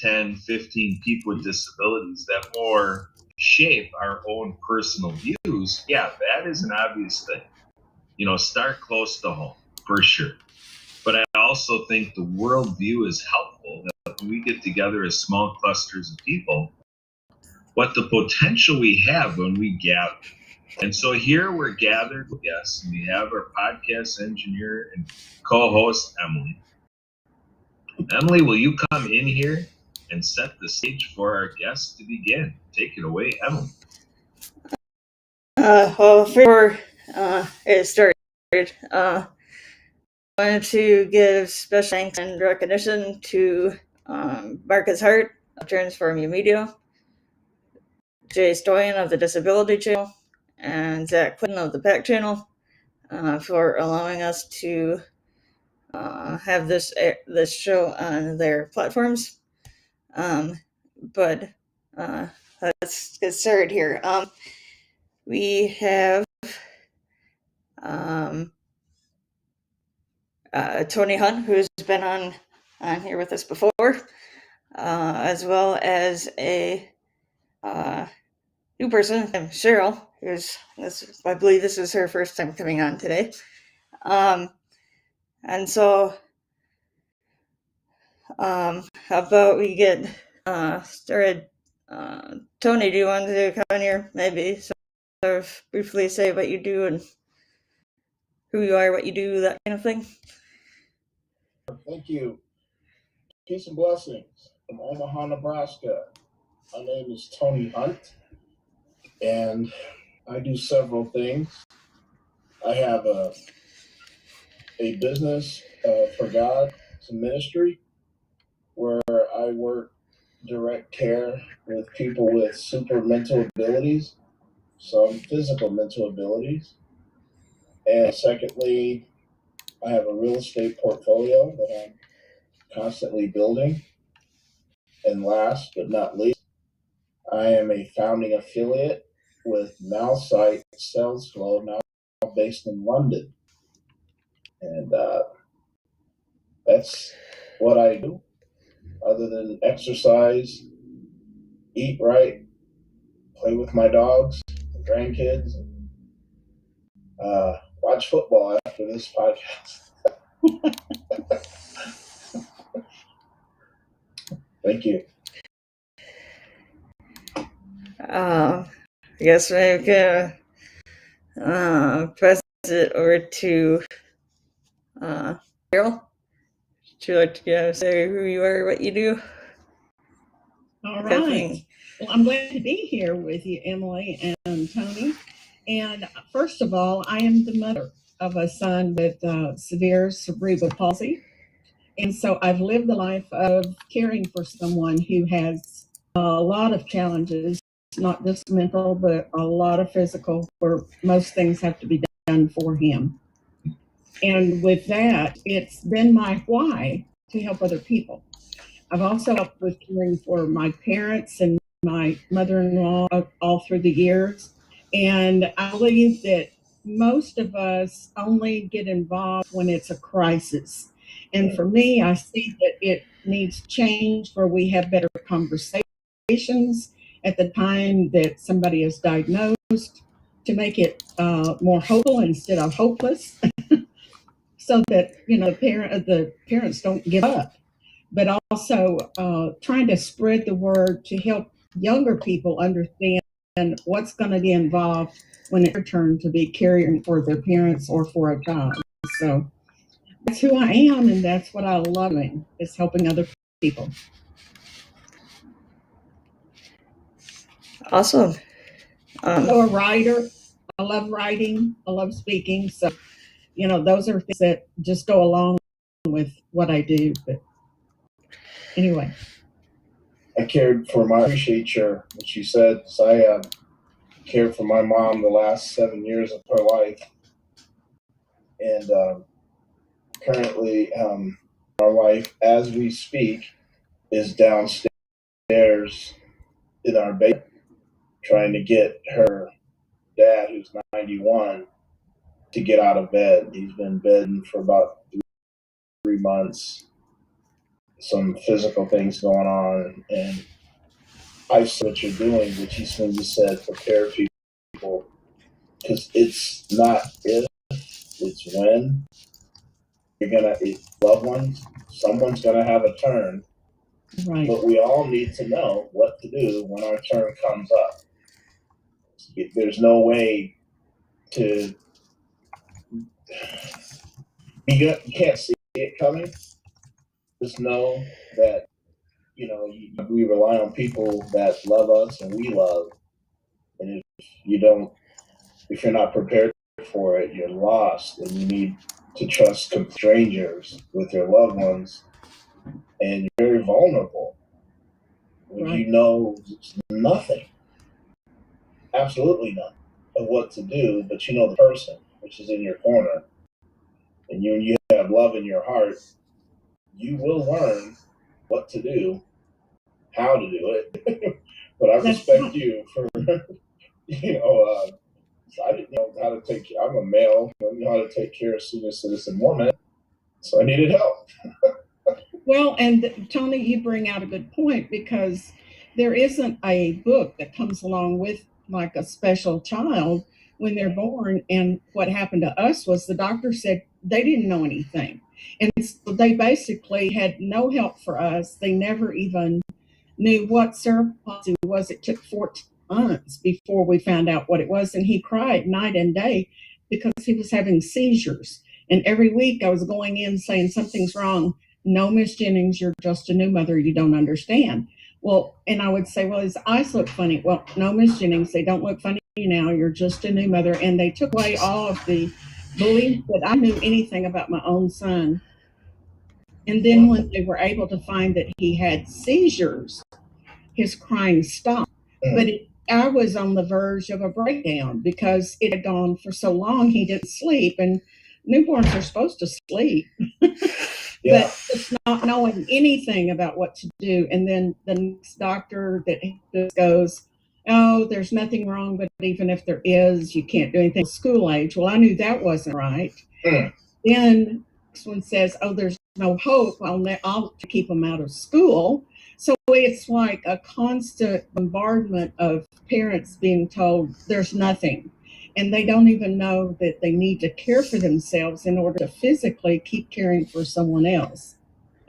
10, 15 people with disabilities that more shape our own personal views, yeah, that is an obvious thing. Start close to home for sure. But I also think the worldview is helpful, that when we get together as small clusters of people, what the potential we have when we gather. And so here we're gathered with guests, and we have our podcast engineer and co-host, Emily. Emily, will you come in here and set the stage for our guests to begin? Take it away, Emily. Before it started, I wanted to give special thanks and recognition to Marcus Hart of Transforming Media, Jay Stoyan of the Disability Channel, and Zach Clinton of the PAC Channel for allowing us to have this show on their platforms. But let's get started here. We have Tony Hunt, who's been on here with us before, as well as a new person, Cheryl, I believe this is her first time coming on today. And so, how about we get started? Tony, do you want to come in here? Maybe sort of briefly say what you do and who you are, what you do, that kind of thing. Thank you. Peace and blessings from Omaha, Nebraska. My name is Tony Hunt, and I do several things. I have a business for God. It's a ministry where I work direct care with people with super mental abilities, some physical mental abilities. And secondly, I have a real estate portfolio that I'm constantly building. And last but not least, I am a founding affiliate with NowSite Sales Flow, now based in London. And that's what I do, other than exercise, eat right, play with my dogs, and grandkids, and watch football after this podcast. Thank you. I guess I'm gonna pass it over to Cheryl. Would you like to say who you are, what you do? All right. Well, I'm glad to be here with you, Emily and Tony. And first of all, I am the mother of a son with severe cerebral palsy. And so I've lived the life of caring for someone who has a lot of challenges, not just mental, but a lot of physical, where most things have to be done for him. And with that, it's been my why to help other people. I've also helped with caring for my parents and my mother-in-law all through the years. And I believe that most of us only get involved when it's a crisis. And for me, I see that it needs change where we have better conversations at the time that somebody is diagnosed to make it more hopeful instead of hopeless, so that the parents don't give up. But also trying to spread the word to help younger people understand what's going to be involved when it's their turn to be caring for their parents or for a child. So that's who I am, and that's what I love doing, is helping other people. Awesome. I'm a writer. I love writing. I love speaking. So, those are things that just go along with what I do. But anyway. I appreciate what you said. So I cared for my mom the last 7 years of her life. And currently, my wife, as we speak, is downstairs in our basement trying to get her dad, who's 91, to get out of bed. He's been bedridden for about 3 months. some physical things going on, and I see what you're doing, which is when you said prepare people, because it's not if, it's when loved ones, someone's gonna have a turn, Right. but we all need to know what to do when our turn comes up. There's no way to, you can't see it coming. Just know that, we rely on people that love us and we love. And if you're not prepared for it, you're lost, and you need to trust strangers with your loved ones, and you're very vulnerable when Right. you know nothing, absolutely nothing of what to do, but you know the person which is in your corner, and you have love in your heart, you will learn what to do, how to do it. But I respect you for, I didn't know how to take care. I'm a male. I didn't know how to take care of senior citizen woman, so I needed help. Well, and Tony, you bring out a good point, because there isn't a book that comes along with like a special child when they're born. And what happened to us was the doctor said they didn't know anything. And so they basically had no help for us. They never even knew what cerebral palsy was. It took 14 months before we found out what it was. And he cried night and day because he was having seizures. And every week I was going in saying, something's wrong. No, Miss Jennings, you're just a new mother. You don't understand. Well, and I would say, well, his eyes look funny. Well, no, Miss Jennings, they don't look funny now. You're just a new mother. And they took away all of the belief that I knew anything about my own son. And then when they were able to find that he had seizures, his crying stopped. But I was on the verge of a breakdown because it had gone for so long he didn't sleep. And newborns are supposed to sleep. Yeah. But just not knowing anything about what to do. And then the next doctor that goes, oh, there's nothing wrong, but even if there is, you can't do anything. School age. Well, I knew that wasn't right. Then this one says, oh, there's no hope. I'll keep them out of school. So it's like a constant bombardment of parents being told there's nothing. And they don't even know that they need to care for themselves in order to physically keep caring for someone else.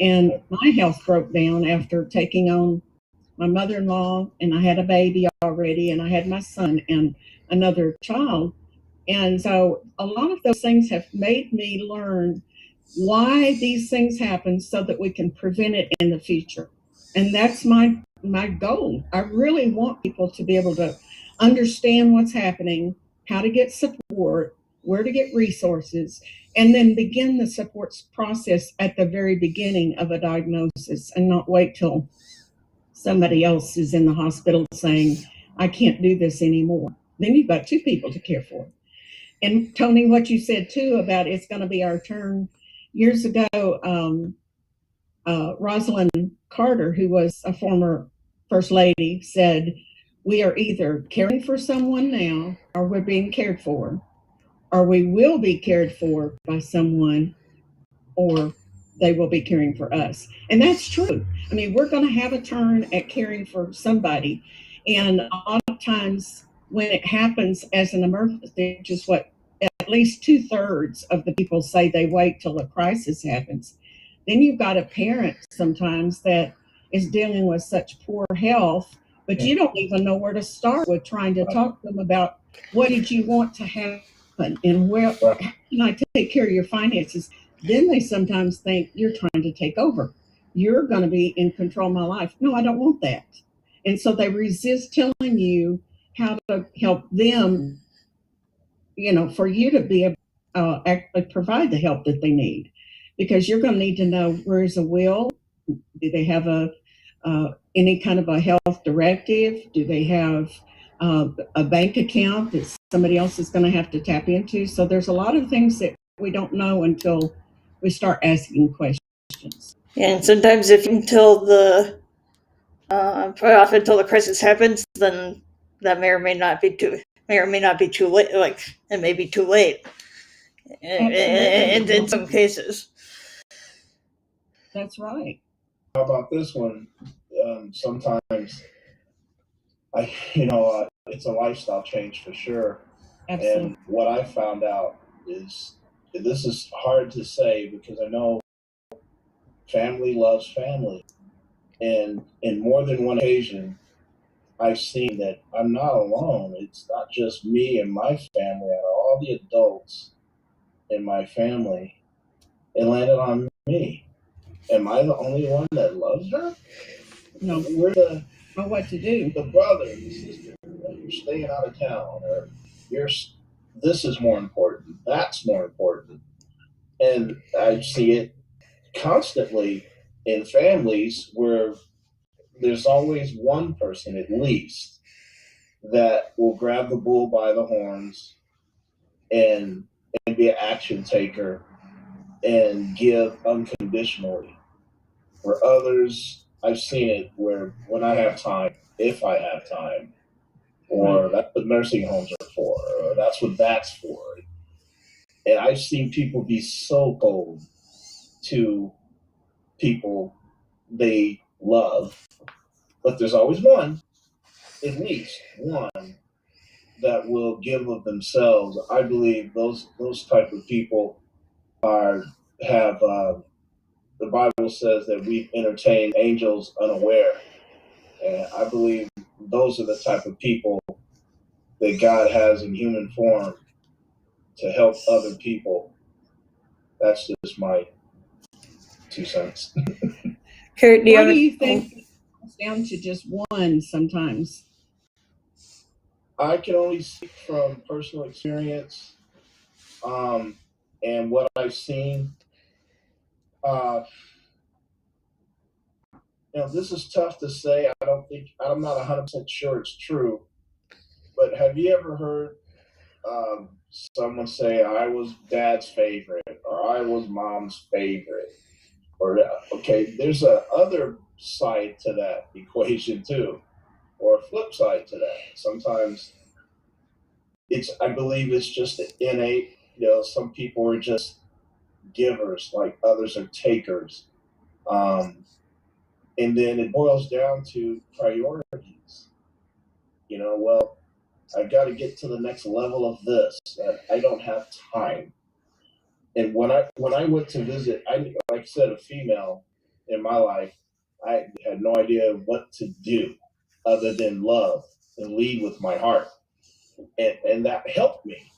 And my health broke down after taking on my mother-in-law, and I had a baby already, and I had my son and another child. And so a lot of those things have made me learn why these things happen so that we can prevent it in the future. And that's my goal. I really want people to be able to understand what's happening, how to get support, where to get resources, and then begin the support process at the very beginning of a diagnosis, and not wait till somebody else is in the hospital saying, I can't do this anymore. Then you've got two people to care for. And Tony, what you said too about it's going to be our turn. Years ago, Rosalind Carter, who was a former First Lady, said, we are either caring for someone now, or we're being cared for, or we will be cared for by someone, or they will be caring for us. And that's true. I mean, we're going to have a turn at caring for somebody. And a lot of times when it happens as an emergency, which is what at least 2/3 of the people say they wait till a crisis happens, then you've got a parent sometimes that is dealing with such poor health, but you don't even know where to start with trying to talk to them about what did you want to happen and how can I take care of your finances. Then they sometimes think you're trying to take over. You're going to be in control of my life. No, I don't want that. And so they resist telling you how to help them, for you to be able to actually provide the help that they need. Because you're going to need to know, where is a will? Do they have any kind of a health directive? Do they have a bank account that somebody else is going to have to tap into? So there's a lot of things that we don't know until we start asking questions. And sometimes if until the probably often until the crisis happens, then that may or may not be too late. Like it may be too late in some cases. That's right. how about this one? Sometimes it's a lifestyle change for sure. Absolutely. And what I found out is this is hard to say because I know family loves family. And in more than one occasion, I've seen that I'm not alone. It's not just me and my family, and all the adults in my family. It landed on me. Am I the only one that loves her? No. We're the Know what to do. the brother, the sister. You're staying out of town, or you're. This is more important. That's more important. And I see it constantly in families where there's always one person at least that will grab the bull by the horns and be an action taker and give unconditionally. For others, I've seen it where when I have time, if I have time, or that's what nursing homes are for, or that's what that's for. And I've seen people be so cold to people they love, but there's always one, at least one, that will give of themselves. I believe those type of people have the Bible says that we entertain angels unaware, and I believe those are the type of people that God has in human form to help other people. That's just my 2 cents. Kurt, Why do you think it comes down to just one sometimes? I can only speak from personal experience and what I've seen. Uh, this is tough to say. I'm not 100% sure it's true. But have you ever heard someone say, I was dad's favorite, or I was mom's favorite? Or, okay, there's a other side to that equation too, or a flip side to that. Sometimes I believe it's just innate. Some people are just givers, like others are takers. And then it boils down to priorities. Well, I've got to get to the next level of this. I don't have time. And when I went to visit, like I said, a female in my life, I had no idea what to do other than love and lead with my heart, and that helped me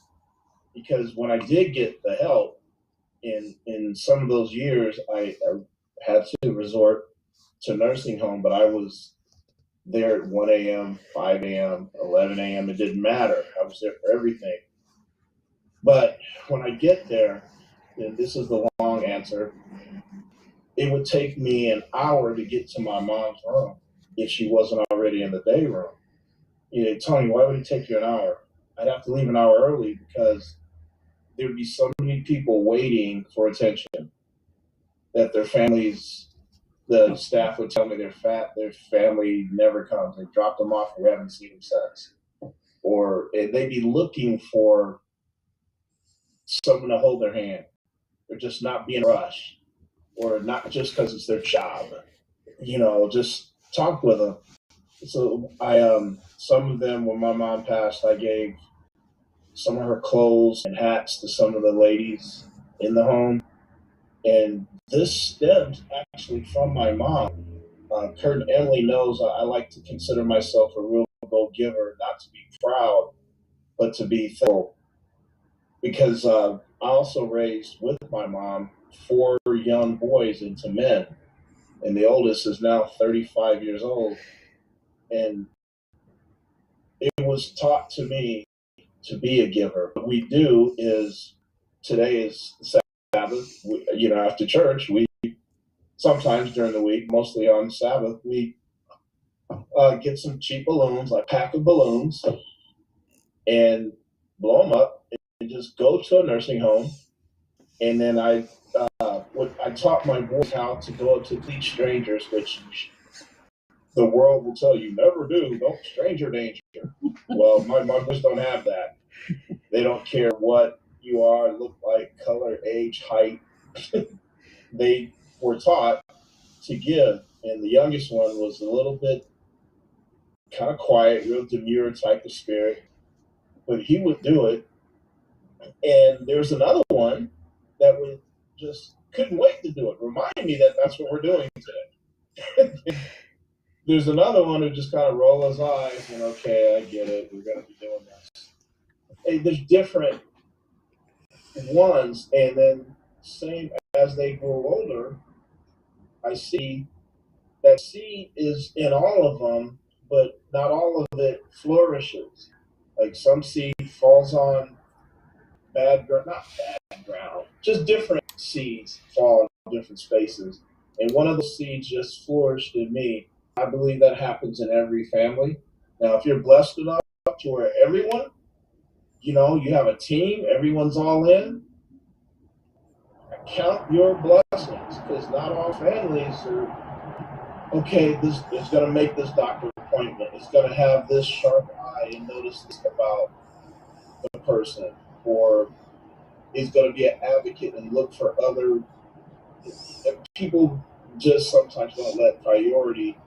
because when I did get the help in some of those years, I had to resort to nursing home, but I was there at 1 a.m., 5 a.m., 11 a.m. It didn't matter. I was there for everything. But when I get there, and this is the long answer, it would take me an hour to get to my mom's room if she wasn't already in the day room. Tony, why would it take you an hour? I'd have to leave an hour early because there'd be so many people waiting for attention that the staff would tell me their family never comes. They dropped them off. We haven't seen them since. Or they'd be looking for someone to hold their hand. They're just not being rushed, or not just because it's their job. Just talk with them. So some of them, when my mom passed, I gave some of her clothes and hats to some of the ladies in the home. And this stems actually from my mom. Kurt and Emily knows I like to consider myself a real go giver, not to be proud, but to be thankful. Because I also raised with my mom 4 young boys into men, and the oldest is now 35 years old. And it was taught to me to be a giver. What we do is today is Sabbath. After church, we sometimes during the week, mostly on Sabbath, we get some cheap balloons, like pack of balloons, and blow them up, and just go to a nursing home. And then I taught my boys how to go up to complete strangers, which the world will tell you never do. Don't stranger danger. Well, my boys don't have that. They don't care what you are, look like, color, age, height. They were taught to give, and the youngest one was a little bit kind of quiet, real demure type of spirit, but he would do it. And there's another one that would just couldn't wait to do it. Remind me that that's what we're doing today. There's another one who just kind of roll his eyes and okay, I get it. We're going to be doing this. And there's different ones, and then same as they grow older, I see that seed is in all of them, but not all of it flourishes. Like some seed falls on bad ground, not bad ground, just different seeds fall in different spaces. And one of those seeds just flourished in me. I believe that happens in every family. Now, if you're blessed enough to where everyone, you have a team, everyone's all in, count your blessings because not all families are, okay, this is going to make this doctor appointment. It's going to have this sharp eye and notice this about the person, or is going to be an advocate and look for other people. Just sometimes don't let priority.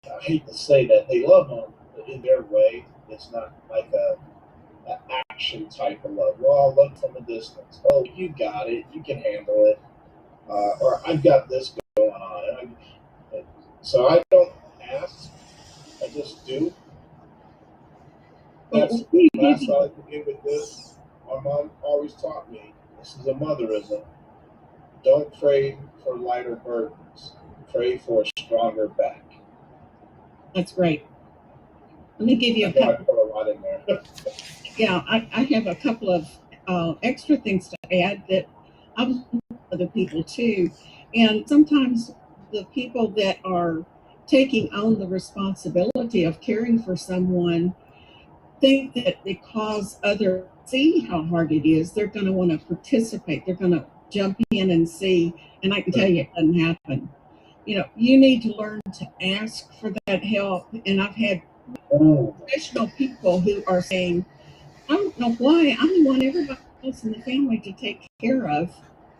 I hate to say that they love them, but in their way, it's not like a action type of love. Well, I'll look from a distance. Oh, you got it. You can handle it. Or I've got this going on. So I don't ask. I just do. That's the last I can give with this. My mom always taught me, this is a motherism. Don't pray for lighter burdens. Pray for a stronger back. That's great. Let me give you I put a lot in there. Yeah, I have a couple of extra things to add that I've learned from other people too. And sometimes the people that are taking on the responsibility of caring for someone think that because others see how hard it is, they're going to want to participate. They're going to jump in and see. And I can tell you it doesn't happen. You need to learn to ask for that help. And I've had professional people who are saying, I don't know why I'm the one everybody else in the family to take care of,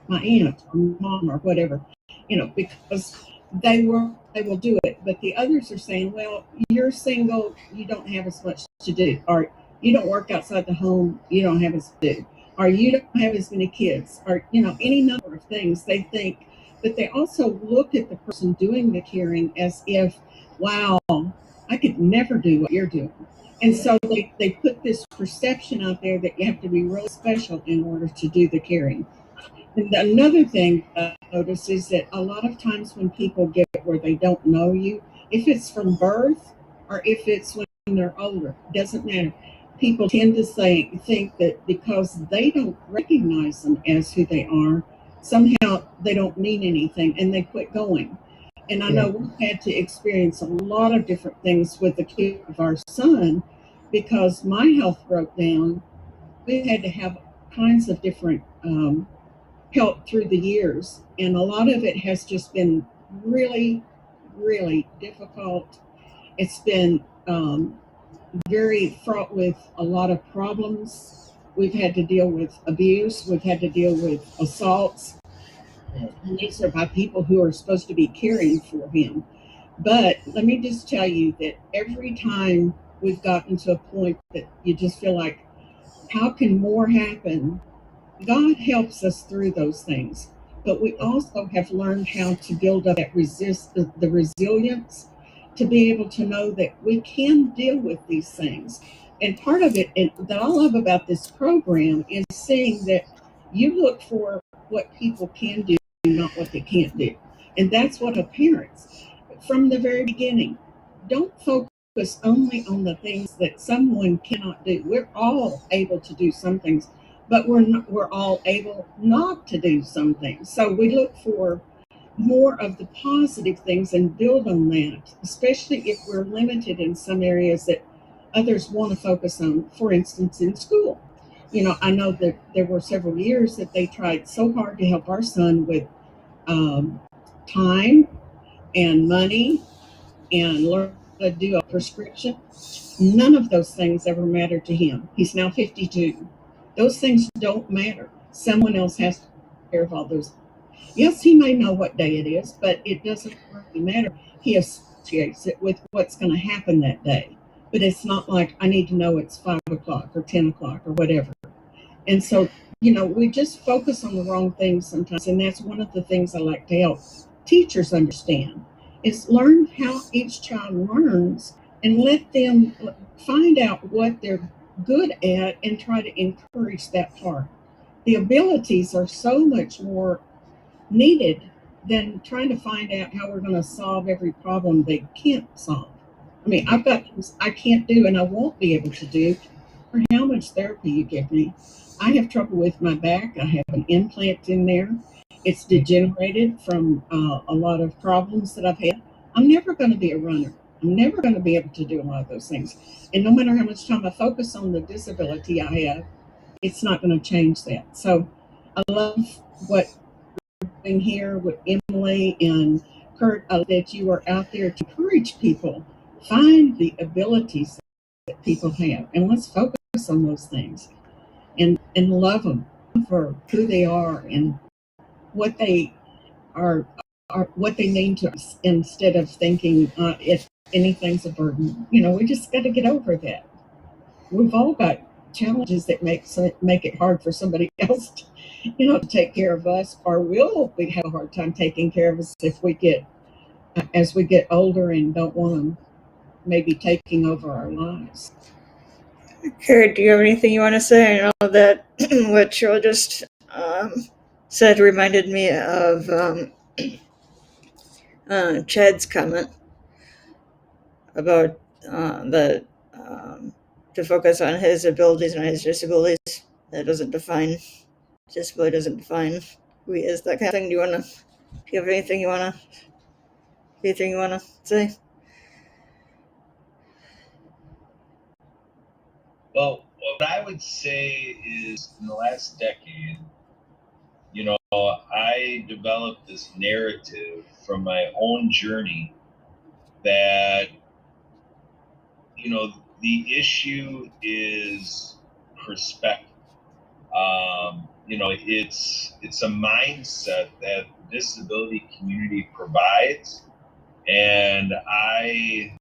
my aunt or mom or whatever, because they will do it. But the others are saying, well, you're single, you don't have as much to do, or you don't work outside the home, you don't have as to do, or you don't have as many kids, or any number of things they think. But they also look at the person doing the caring as if, wow, I could never do what you're doing. And so they put this perception out there that you have to be really special in order to do the caring. And another thing I notice is that a lot of times when people get where they don't know you, if it's from birth or if it's when they're older, doesn't matter. People tend to think that because they don't recognize them as who they are, somehow they don't mean anything and they quit going. And I know we've had to experience a lot of different things with the care of our son because my health broke down. We had to have kinds of different help through the years. And a lot of it has just been really, really difficult. It's been very fraught with a lot of problems. We've had to deal with abuse. We've had to deal with assaults. And these are by people who are supposed to be caring for him. But let me just tell you that every time we've gotten to a point that you just feel like, how can more happen? God helps us through those things. But we also have learned how to build up that the resilience to be able to know that we can deal with these things. And part of it that I love about this program is seeing that you look for what people can do, not what they can't do. And that's what a parents from the very beginning. Don't focus only on the things that someone cannot do. We're all able to do some things, but we're all able not to do some things. So we look for more of the positive things and build on that, especially if we're limited in some areas that others want to focus on, for instance, in school. I know that there were several years that they tried so hard to help our son with time and money and learn how to do a prescription. None of those things ever mattered to him. He's now 52. Those things don't matter. Someone else has to take care of all those. Yes, he may know what day it is, but it doesn't really matter. He associates it with what's going to happen that day. But it's not like I need to know it's 5 o'clock or 10 o'clock or whatever. And so, we just focus on the wrong things sometimes. And that's one of the things I like to help teachers understand is learn how each child learns and let them find out what they're good at and try to encourage that part. The abilities are so much more needed than trying to find out how we're going to solve every problem they can't solve. I mean, I've got things I can't do and I won't be able to do for how much therapy you give me. I have trouble with my back. I have an implant in there. It's degenerated from a lot of problems that I've had. I'm never going to be a runner. I'm never going to be able to do a lot of those things. And no matter how much time I focus on the disability I have, it's not going to change that. So I love what doing here with Emily and Kurt, that you are out there to encourage people. Find the abilities that people have, and let's focus on those things and love them for who they are and what they are what they mean to us instead of thinking if anything's a burden. We just got to get over that. We've all got challenges that make it hard for somebody else to take care of us, or we have a hard time taking care of us if we get as we get older and don't want them maybe taking over our lives. Kurt, do you have anything you want to say? I know that what Cheryl just said reminded me of Chad's comment about the to focus on his abilities and his disabilities. That doesn't define disability. Doesn't define who he is. That kind of thing. Do you have anything you wanna say? Well, what I would say is in the last decade, I developed this narrative from my own journey that, the issue is perspective. It's a mindset that the disability community provides, and I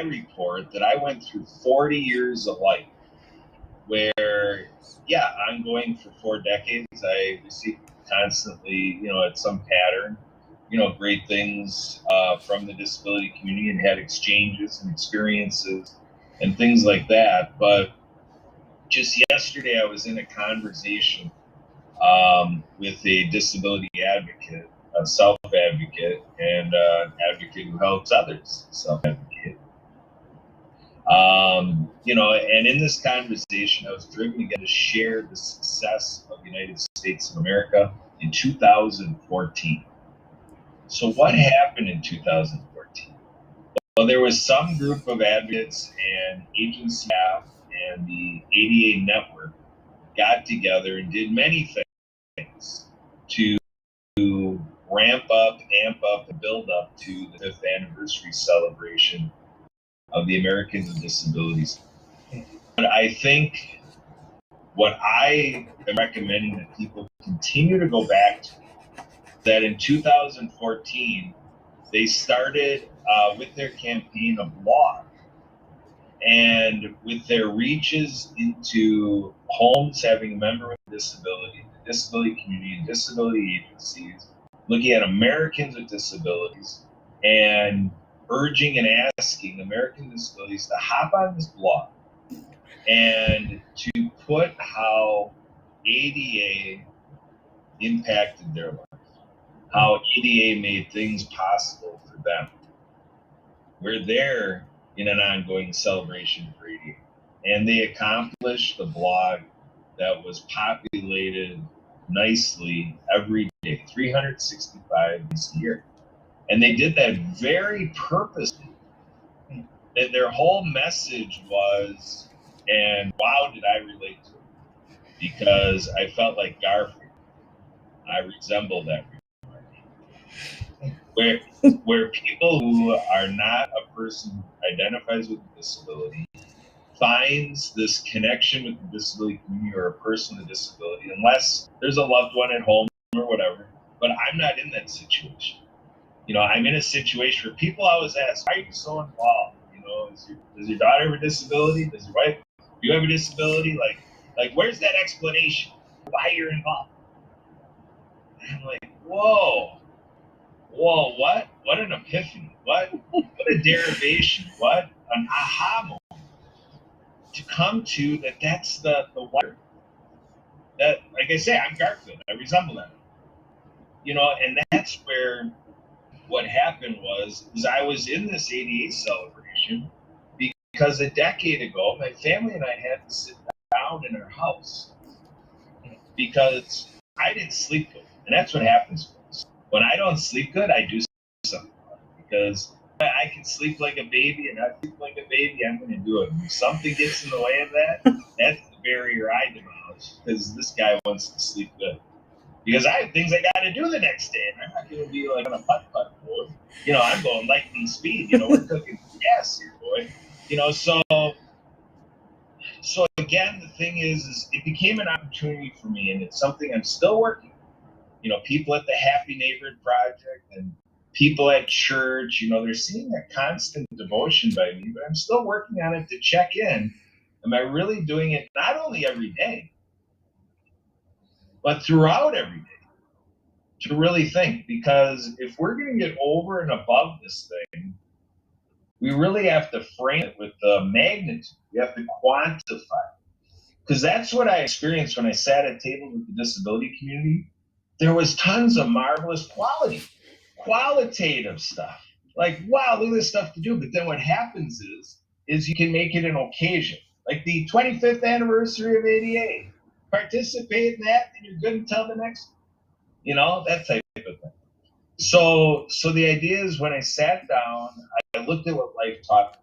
report that I went through 40 years of life where, yeah, I'm going for 4 decades. I receive constantly, at some pattern, great things from the disability community and had exchanges and experiences and things like that. But just yesterday, I was in a conversation with a disability advocate, a self advocate, and an advocate who helps others self advocate. And in this conversation, I was driven again to share the success of the United States of America in 2014. So, what happened in 2014? Well, there was some group of advocates and agency staff and the ADA network got together and did many things to amp up, and build up to the 5th anniversary celebration of the Americans with Disabilities. But I think what I am recommending that people continue to go back to, that in 2014, they started with their campaign a blog, and with their reaches into homes having a member with a disability, the disability community, and disability agencies, looking at Americans with disabilities, and urging and asking American disabilities to hop on this blog and to put how ADA impacted their life, how ADA made things possible for them. We're there in an ongoing celebration for ADA. And they accomplished a blog that was populated nicely every day, 365 days a year. And they did that very purposely. That their whole message was, and wow, did I relate to it? Because I felt like Garfield. I resemble that where people who are not a person who identifies with a disability finds this connection with the disability community or a person with a disability, unless there's a loved one at home or whatever, but I'm not in that situation. I'm in a situation where people always ask, why are you so involved? Does your daughter have a disability? Does your wife, do you have a disability? Like, where's that explanation? Why you're involved? And I'm like, whoa, what? What an epiphany. What a derivation. What an aha moment to come to that's the wonder. That, like I say, I'm Garfield. I resemble that. And that's where what happened was I was in this ADA celebration because a decade ago, my family and I had to sit down in our house because I didn't sleep good. And that's what happens. When I don't sleep good, I do something because I can sleep like a baby and not sleep like a baby, I'm going to do it. If something gets in the way of that, that's the barrier I demolish because this guy wants to sleep good. Because I have things I got to do the next day, and I'm not going to be like on a putt-putt mode. I'm going lightning speed. We're cooking gas here, boy. So again, the thing is it became an opportunity for me, and it's something I'm still working. People at the Happy Neighborhood Project and people at church, they're seeing that constant devotion by me, but I'm still working on it to check in. Am I really doing it not only every day, but throughout every day? To really think, because if we're going to get over and above this thing, we really have to frame it with the magnitude. We have to quantify. Because that's what I experienced when I sat at tables with the disability community. There was tons of marvelous qualitative stuff. Like, wow, look at this stuff to do. But then what happens is you can make it an occasion. Like the 25th anniversary of ADA. Participate in that, and you're good until the next that type of thing. So the idea is when I sat down, I looked at what life taught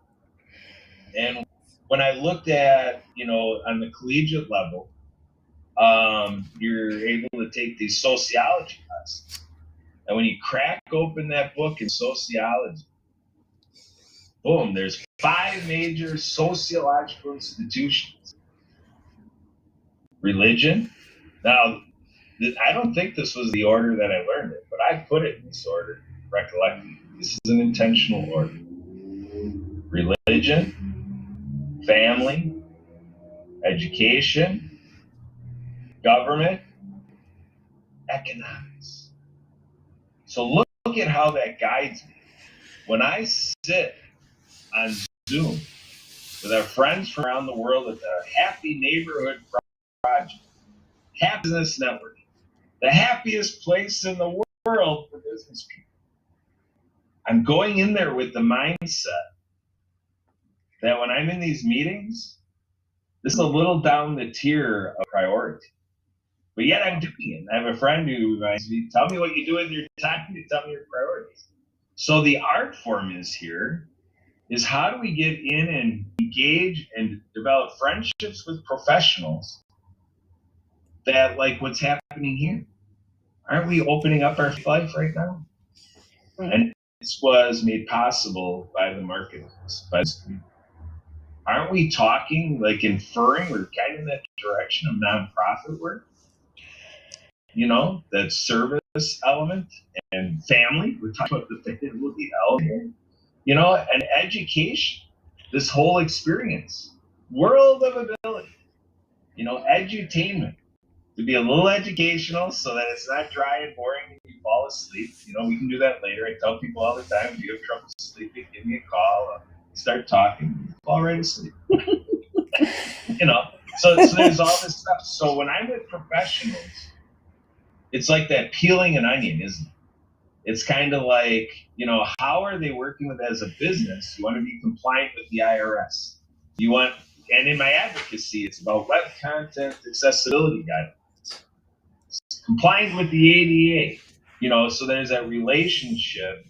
me. And when I looked at, on the collegiate level, you're able to take these sociology classes. And when you crack open that book in sociology, boom, there's 5 major sociological institutions. Religion. Now, I don't think this was the order that I learned it, but I put it in this order, recollecting. This is an intentional order. Religion, family, education, government, economics. So look at how that guides me. When I sit on Zoom with our friends from around the world at the Happy Neighborhood Project, Happy Business Network, the happiest place in the world for business people. I'm going in there with the mindset that when I'm in these meetings, this is a little down the tier of priority. But yet I'm doing it. I have a friend who reminds me, tell me what you do in your time, you tell me your priorities. So the art form is how do we get in and engage and develop friendships with professionals that like what's happening here? Aren't we opening up our life right now? Right. And this was made possible by the marketplace. Aren't we talking, like inferring, we're kind of in that direction of nonprofit work? That service element and family. We're talking about the family element, and education, this whole experience, world of ability, edutainment, to be a little educational so that it's not dry and boring and you fall asleep. We can do that later. I tell people all the time, if you have trouble sleeping, give me a call, start talking, fall right asleep. So there's all this stuff. So when I'm with professionals, it's like that peeling an onion, isn't it? It's kind of like, how are they working with as a business? You want to be compliant with the IRS. And in my advocacy, it's about web content accessibility guidelines. Compliant with the ADA, so there's that relationship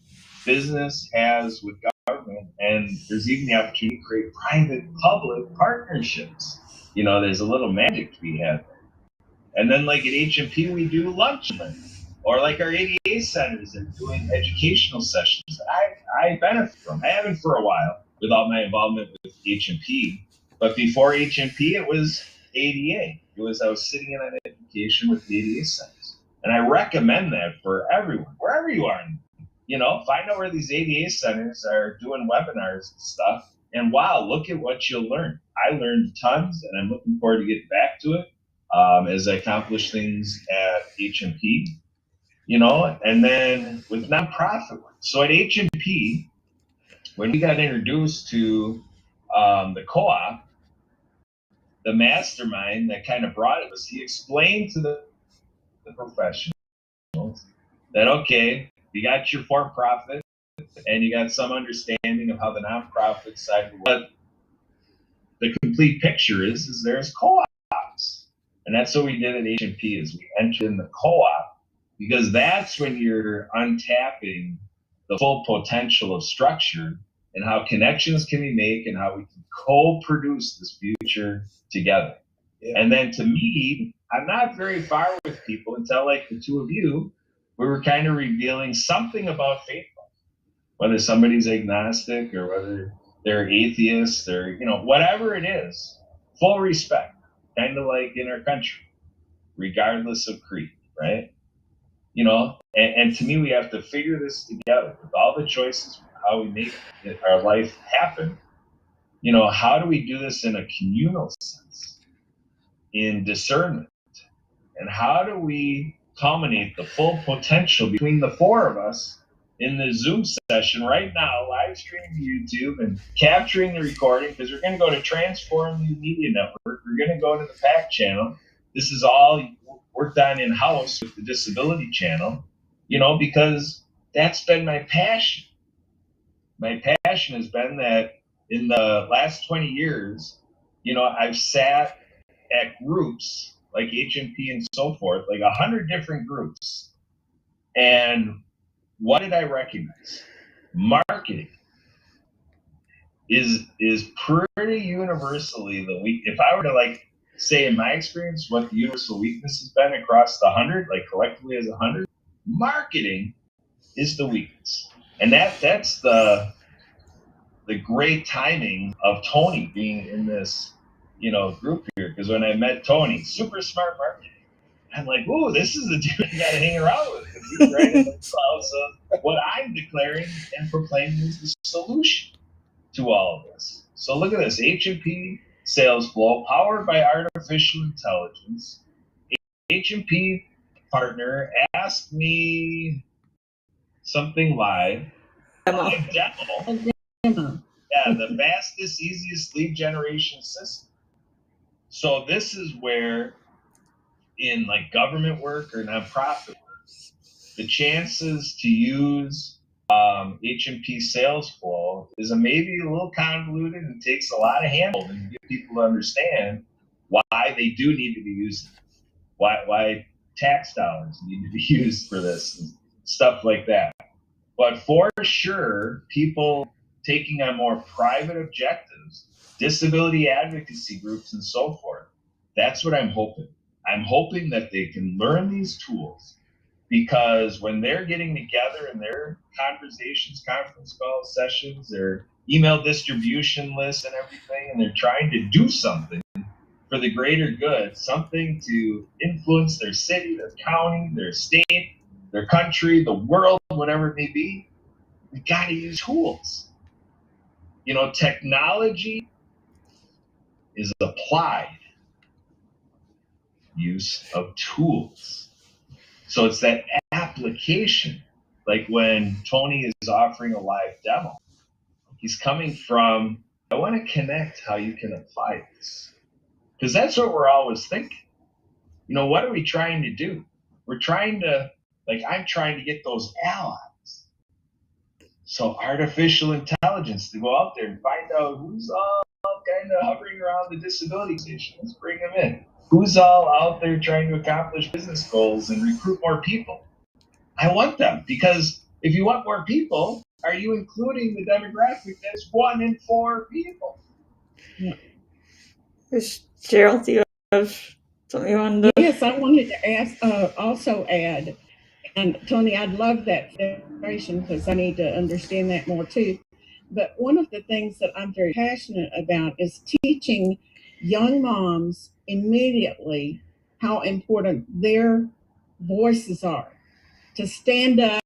business has with government, and there's even the opportunity to create private-public partnerships. There's a little magic to be had there. And then like at HMP, we do lunch. Or like our ADA centers are doing educational sessions that I benefit from. I haven't for a while without my involvement with HMP. But before HMP, it was ADA. I was sitting in on education with the ADA centers. And I recommend that for everyone, wherever you are. Find out where these ADA centers are doing webinars and stuff. And wow, look at what you'll learn. I learned tons, and I'm looking forward to getting back to it as I accomplish things at HMP, and then with nonprofit work. So at HMP, when we got introduced to the co-op, the mastermind that kind of brought it was he explained to the professionals that, okay, you got your for-profit and you got some understanding of how the nonprofit side works. But the complete picture is there's co-ops. And that's what we did at HMP is we entered in the co-op because that's when you're untapping the full potential of structure and how connections can be made and how we can co-produce this future together. Yeah. And then to me, I'm not very far with people until like the two of you, we were kind of revealing something about faith, whether somebody's agnostic or whether they're atheist or, whatever it is, full respect, kind of like in our country, regardless of creed, right? And to me, we have to figure this together with all the choices, how we make our life happen. How do we do this in a communal sense, in discernment? And how do we culminate the full potential between the four of us in the Zoom session right now, live streaming to YouTube and capturing the recording, because we're going to go to Transform New Media Network. We're going to go to the PAC channel. This is all worked on in-house with the Disability channel, because that's been my passion. My passion has been that in the last 20 years, I've sat at groups like HMP and so forth, like 100 different groups. And what did I recognize? Marketing is pretty universally the weak. If I were to say in my experience what the universal weakness has been across the 100, like collectively as 100, marketing is the weakness. And that's the great timing of Tony being in this, group here. Because when I met Tony, super smart marketing, I'm like, ooh, this is the dude I gotta hang around with. He's right in the clouds of what I'm declaring and proclaiming is the solution to all of this. So look at this, HMP sales flow powered by artificial intelligence. HMP partner asked me something live. Demo. Yeah, the fastest, easiest lead generation system. So this is where in government work or nonprofit work, the chances to use HMP sales flow is maybe a little convoluted and takes a lot of handholding to get people to understand why they do need to be used, why tax dollars need to be used for this and stuff like that. But for sure, people taking on more private objectives, disability advocacy groups and so forth, that's what I'm hoping. I'm hoping that they can learn these tools, because when they're getting together in their conversations, conference calls, sessions, their email distribution lists and everything, and they're trying to do something for the greater good, something to influence their city, their county, their state, their country, the world, whatever it may be, we got to use tools. Technology is applied use of tools. So it's that application, like when Tony is offering a live demo, he's coming from, I want to connect how you can apply this. Because that's what we're always thinking. What are we trying to do? We're trying to, I'm trying to get those allies. So artificial intelligence to go out there and find out who's all kind of hovering around the disability station. Let's bring them in. Who's all out there trying to accomplish business goals and recruit more people? I want them, because if you want more people, are you including the demographic that's 1 in 4 people? Yeah. Cheryl, do you have something you wanted to? Yes, I wanted to also add, and Tony, I'd love that information because I need to understand that more too. But one of the things that I'm very passionate about is teaching young moms immediately how important their voices are, to stand up,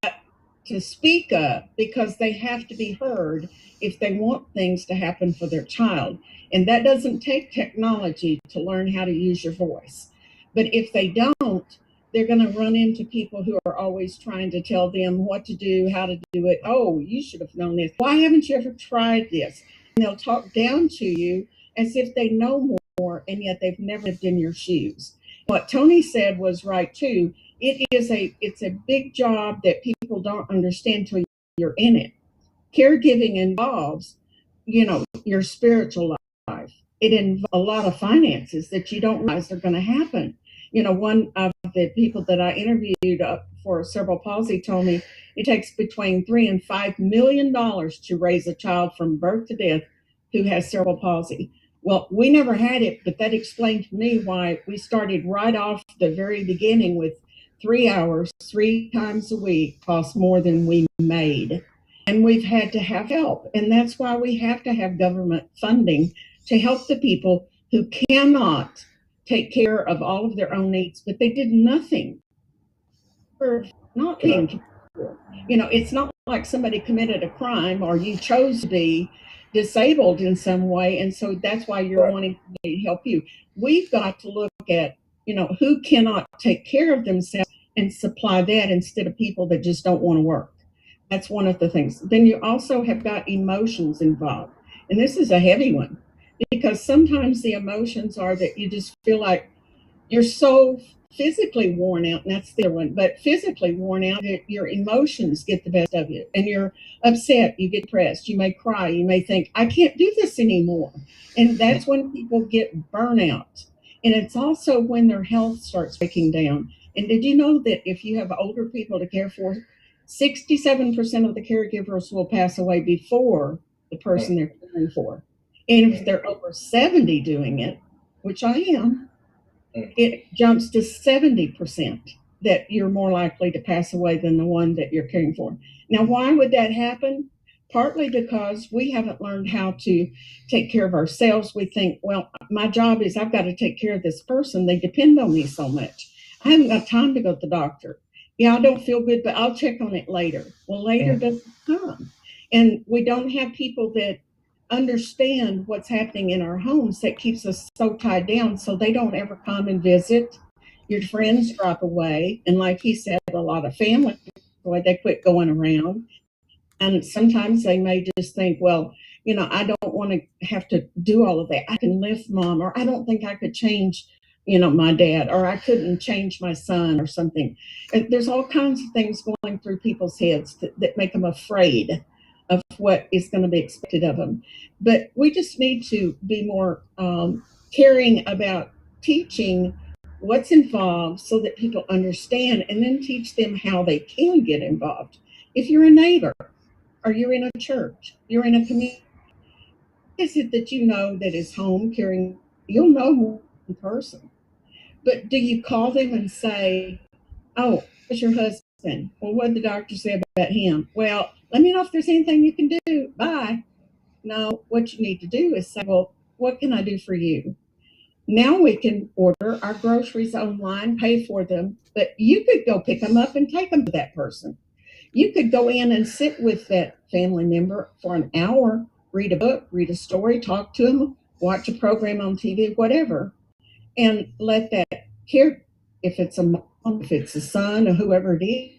to speak up, because they have to be heard if they want things to happen for their child. And that doesn't take technology to learn how to use your voice. But if they don't, they're going to run into people who are always trying to tell them what to do, how to do it. Oh, you should have known this. Why haven't you ever tried this? And they'll talk down to you as if they know more, and yet they've never lived in your shoes. What Tony said was right too. It's a big job that people don't understand till you're in it. Caregiving involves, your spiritual life. It involves a lot of finances that you don't realize are going to happen. One of the people that I interviewed for cerebral palsy told me it takes between $3 and $5 million to raise a child from birth to death who has cerebral palsy. Well, we never had it, but that explained to me why we started right off the very beginning with 3 hours, 3 times a week cost more than we made. And we've had to have help. And that's why we have to have government funding to help the people who cannot take care of all of their own needs, but they did nothing for not being cared for. It's not like somebody committed a crime or you chose to be disabled in some way. And so that's why you're wanting to help you. We've got to look at, who cannot take care of themselves and supply that instead of people that just don't want to work. That's one of the things. Then you also have got emotions involved. And this is a heavy one because sometimes the emotions are that you just feel like you're so physically worn out, and that's the other one, but physically worn out that your emotions get the best of you and you're upset, you get depressed, you may cry, you may think, I can't do this anymore. And that's when people get burnout. And it's also when their health starts breaking down. And did you know that if you have older people to care for, 67% of the caregivers will pass away before the person they're caring for? And if they're over 70 doing it, which I am, it jumps to 70% that you're more likely to pass away than the one that you're caring for. Now, why would that happen? Partly because we haven't learned how to take care of ourselves. We think, well, my job is I've got to take care of this person. They depend on me so much. I haven't got time to go to the doctor. Yeah, I don't feel good, but I'll check on it later. Well, later doesn't come. And we don't have people that understand what's happening in our homes that keeps us so tied down, so they don't ever come and visit. Your friends drop away, and like he said, a lot of family, boy, they quit going around. And sometimes they may just think, well, I don't want to have to do all of that. I can lift mom, or I don't think I could change, my dad, or I couldn't change my son or something. And there's all kinds of things going through people's heads that make them afraid of what is going to be expected of them. But we just need to be more caring about teaching what's involved so that people understand, and then teach them how they can get involved. If you're a neighbor, or you're in a church, you're in a community, is it that that is home caring? You'll know one person. But do you call them and say, oh, what's your husband? Well, what did the doctor say about him? Well, let me know if there's anything you can do. Bye. No, what you need to do is say, well, what can I do for you? Now we can order our groceries online, pay for them, but you could go pick them up and take them to that person. You could go in and sit with that family member for an hour, read a book, read a story, talk to them, watch a program on TV, whatever, and let that care, if it's a mom, if it's a son, or whoever it is,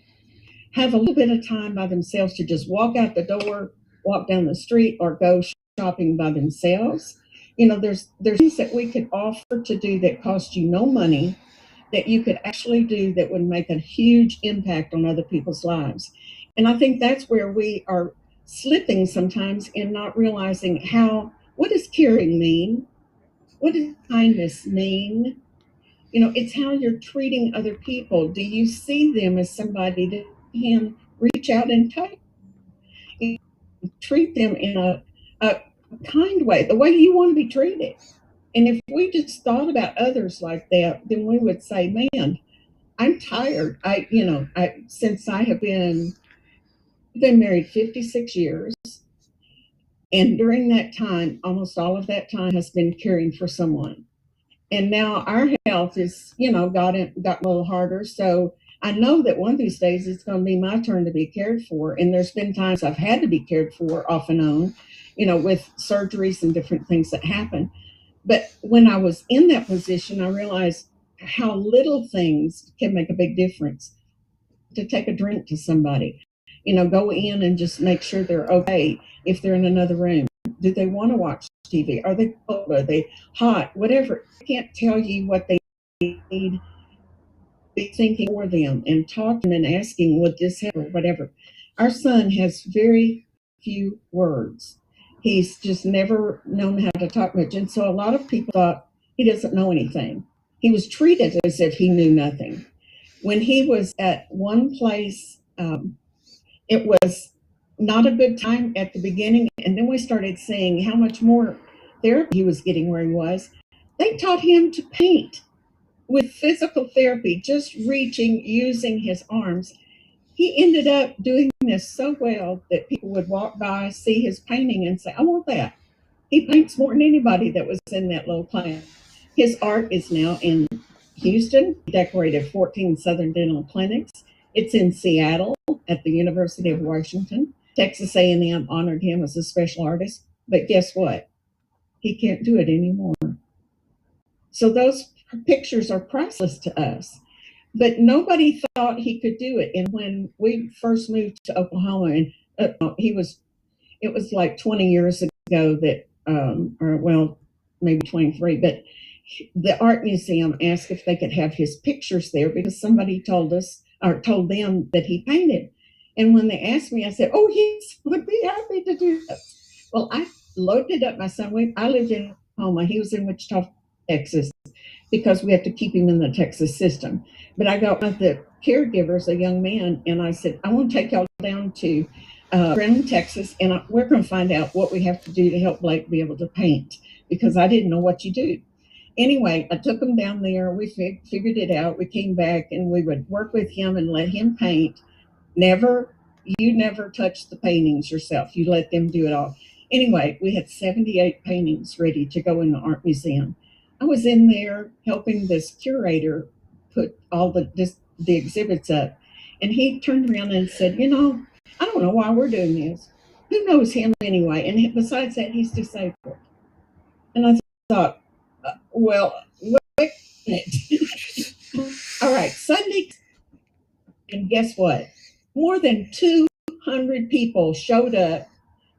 have a little bit of time by themselves to just walk out the door, walk down the street, or go shopping by themselves. There's things that we could offer to do that cost you no money, that you could actually do that would make a huge impact on other people's lives. And I think that's where we are slipping sometimes in not realizing what does caring mean? What does kindness mean? It's how you're treating other people. Do you see them as somebody that can reach out and touch? Treat them in a kind way, the way you want to be treated. And if we just thought about others like that, then we would say, man, I'm tired. Since I have been married 56 years, and during that time, almost all of that time has been caring for someone. And now our health is, got a little harder. So I know that one of these days it's going to be my turn to be cared for. And there's been times I've had to be cared for off and on, with surgeries and different things that happen. But when I was in that position, I realized how little things can make a big difference. To take a drink to somebody, go in and just make sure they're okay if they're in another room. Do they want to watch TV? Are they cold? Are they hot? Whatever. I can't tell you what they need. Be thinking for them and talking and asking, would this help or whatever. Our son has very few words. He's just never known how to talk much. And so a lot of people thought he doesn't know anything. He was treated as if he knew nothing. When he was at one place, it was not a good time at the beginning. And then we started seeing how much more therapy he was getting where he was. They taught him to paint with physical therapy, just reaching, using his arms. He ended up doing this so well that people would walk by, see his painting, and say, I want that. He paints more than anybody that was in that little class. His art is now in Houston. He decorated 14 Southern Dental Clinics. It's in Seattle at the University of Washington. Texas A&M honored him as a special artist. But guess what? He can't do it anymore. So those pictures are priceless to us. But nobody thought he could do it. And when we first moved to Oklahoma, and it was like 20 years ago that, or well, maybe 23, but the art museum asked if they could have his pictures there because somebody told them that he painted. And when they asked me, I said, oh, yes, would be happy to do that. Well, I loaded up my son. I lived in Oklahoma. He was in Wichita, Texas, because we have to keep him in the Texas system. But I got one of the caregivers, a young man, and I said, I want to take y'all down to Brandon, Texas, and we're going to find out what we have to do to help Blake be able to paint, because I didn't know what you do. Anyway, I took him down there. We figured it out. We came back, and we would work with him and let him paint. You never touch the paintings yourself. You let them do it all. Anyway, we had 78 paintings ready to go in the art museum. I was in there helping this curator put all the exhibits up. And he turned around and said, I don't know why we're doing this. Who knows him anyway? And besides that, he's disabled. And I thought, well, wait a minute. All right, Sunday. And guess what? More than 200 people showed up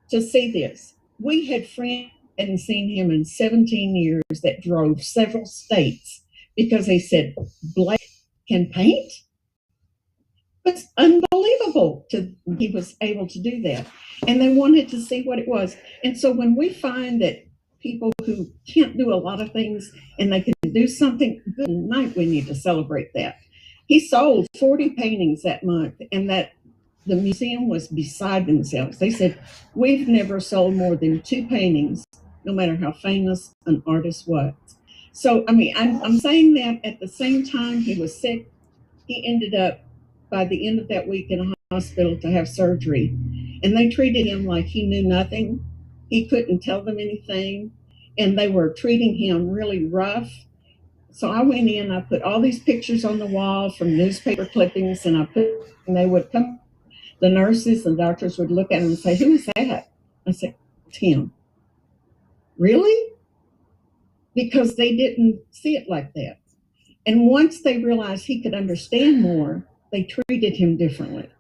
to see this. We had friends hadn't seen him in 17 years that drove several states because they said, Blake can paint? It's unbelievable he was able to do that. And they wanted to see what it was. And so when we find that people who can't do a lot of things and they can do something, good night, we need to celebrate that. He sold 40 paintings that month, and that the museum was beside themselves. They said, we've never sold more than 2 paintings, no matter how famous an artist was. So, I mean, I'm saying that at the same time he was sick, he ended up by the end of that week in a hospital to have surgery. And they treated him like he knew nothing. He couldn't tell them anything. And they were treating him really rough. So I went in, I put all these pictures on the wall from newspaper clippings, and they would come, the nurses and doctors would look at him and say, who is that? I said, it's him. Really? Because they didn't see it like that. And once they realized he could understand more, they treated him differently.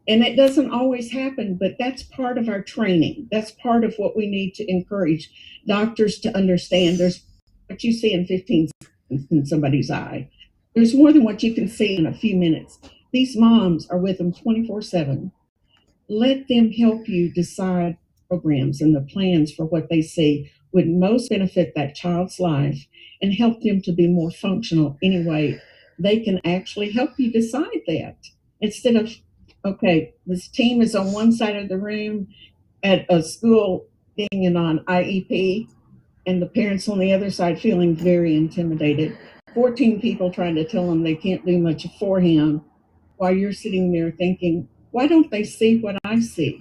And it doesn't always happen, but that's part of our training. That's part of what we need to encourage doctors to understand. There's what you see in 15 seconds in somebody's eye. There's more than what you can see in a few minutes. These moms are with them 24/7. Let them help you decide programs and the plans for what they see would most benefit that child's life and help them to be more functional anyway. They can actually help you decide that instead of, okay, this team is on one side of the room at a school being on IEP, and the parents on the other side feeling very intimidated. 14 people trying to tell them they can't do much for him while you're sitting there thinking, why don't they see what I see?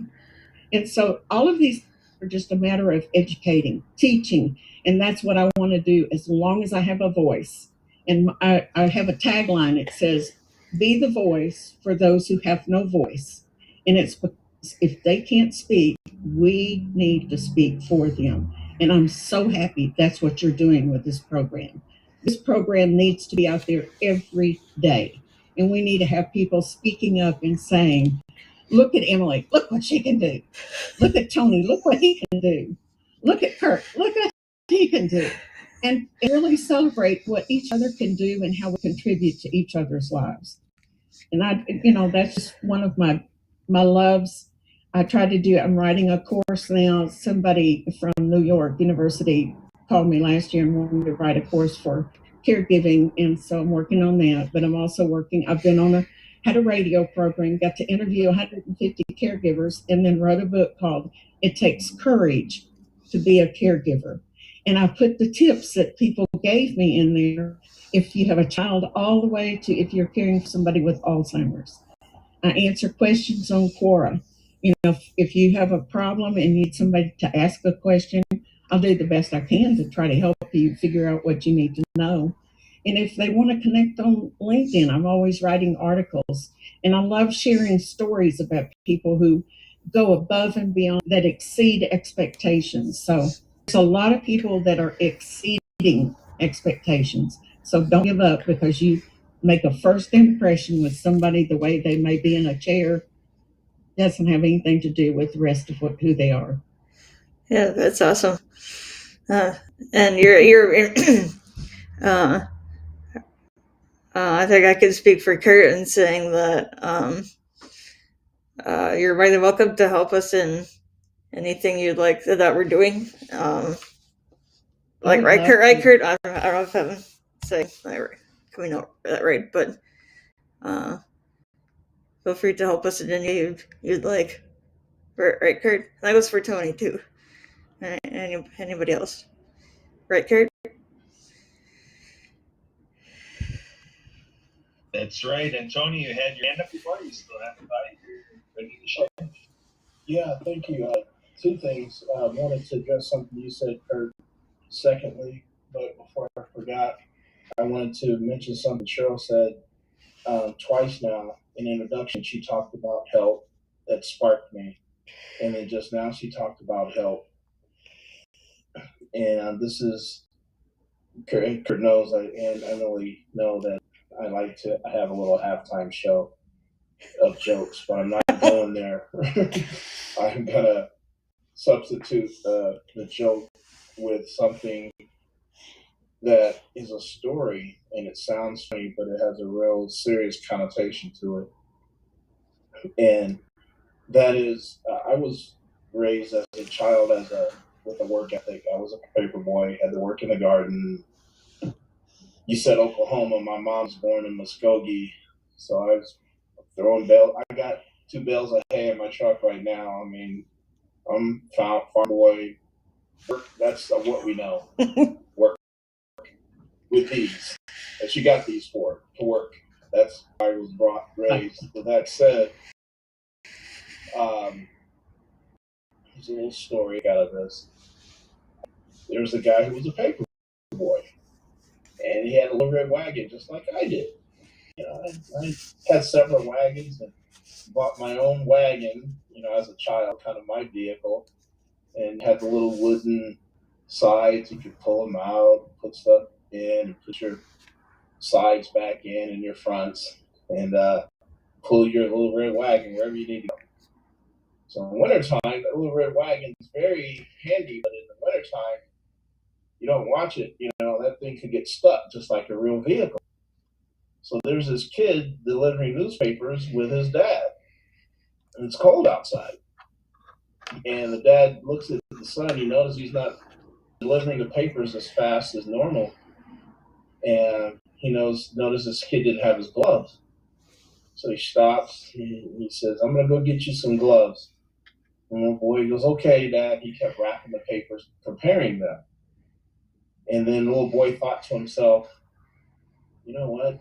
And so all of these are just a matter of educating, teaching. And that's what I want to do as long as I have a voice. And I have a tagline. It says, be the voice for those who have no voice. And it's because if they can't speak, we need to speak for them. And I'm so happy that's what you're doing with this program. This program needs to be out there every day. And we need to have people speaking up and saying, look at Emily, look what she can do. Look at Tony, look what he can do. Look at Kurt, look what he can do. And really celebrate what each other can do and how we contribute to each other's lives. And that's just one of my loves. I try to do. I'm writing a course now. Somebody from New York University called me last year and wanted me to write a course for caregiving, and so I'm working on that. But I'm also working. I've been had a radio program, got to interview 150 caregivers, and then wrote a book called "It Takes Courage to Be a Caregiver." And I put the tips that people gave me in there. If you have a child, all the way to if you're caring for somebody with Alzheimer's. I answer questions on Quora. If you have a problem and need somebody to ask a question, I'll do the best I can to try to help you figure out what you need to know. And if they want to connect on LinkedIn, I'm always writing articles. And I love sharing stories about people who go above and beyond, that exceed expectations. So there's a lot of people that are exceeding expectations. So don't give up because you make a first impression with somebody. The way they may be in a chair doesn't have anything to do with the rest of who they are. Yeah, that's awesome. And you're I think I could speak for Kurt in saying that you're more than welcome to help us in anything you'd like that we're doing. Kurt. I don't know if I'm saying that coming out that right, but feel free to help us in any you'd like. Right, Kurt? That goes for Tony too. Anybody else? Right, Kurt? That's right. And Tony, you had your hand up before. You still have it by you. Ready to share? Yeah, thank you. Two things. I wanted to address something you said, Kurt. Secondly, but before I forgot, I wanted to mention something Cheryl said twice now. In introduction, she talked about help. That sparked me. And then just now she talked about help. And this is, Kurt knows, and Emily know that I like to have a little halftime show of jokes, but I'm not going there. I'm going to substitute the joke with something that is a story, and it sounds funny, but it has a real serious connotation to it. And that is, I was raised as a child with a work ethic. I was a paper boy, had to work in the garden. You said Oklahoma. My mom's born in Muskogee, so I was throwing bales. I got 2 bales of hay in my truck right now. I mean, I'm farm boy. That's what we know. Work with these. That you got these for to work. That's how I was raised. With that said, there's a little story out of this. There was a guy who was a paper boy, and he had a little red wagon just like I did. I had several wagons and bought my own wagon, as a child, kind of my vehicle, and had the little wooden sides. You could pull them out, put stuff in, put your sides back in and your fronts, and pull your little red wagon wherever you need to go. So in the wintertime, that little red wagon is very handy, but in the wintertime, you don't watch it, that thing could get stuck just like a real vehicle. So there's this kid delivering newspapers with his dad, and it's cold outside. And the dad looks at the son. He notices he's not delivering the papers as fast as normal, and he notices this kid didn't have his gloves. So he stops. He says, "I'm gonna go get you some gloves." And the boy goes, "Okay, Dad." He kept wrapping the papers, preparing them. And then the little boy thought to himself, "You know what?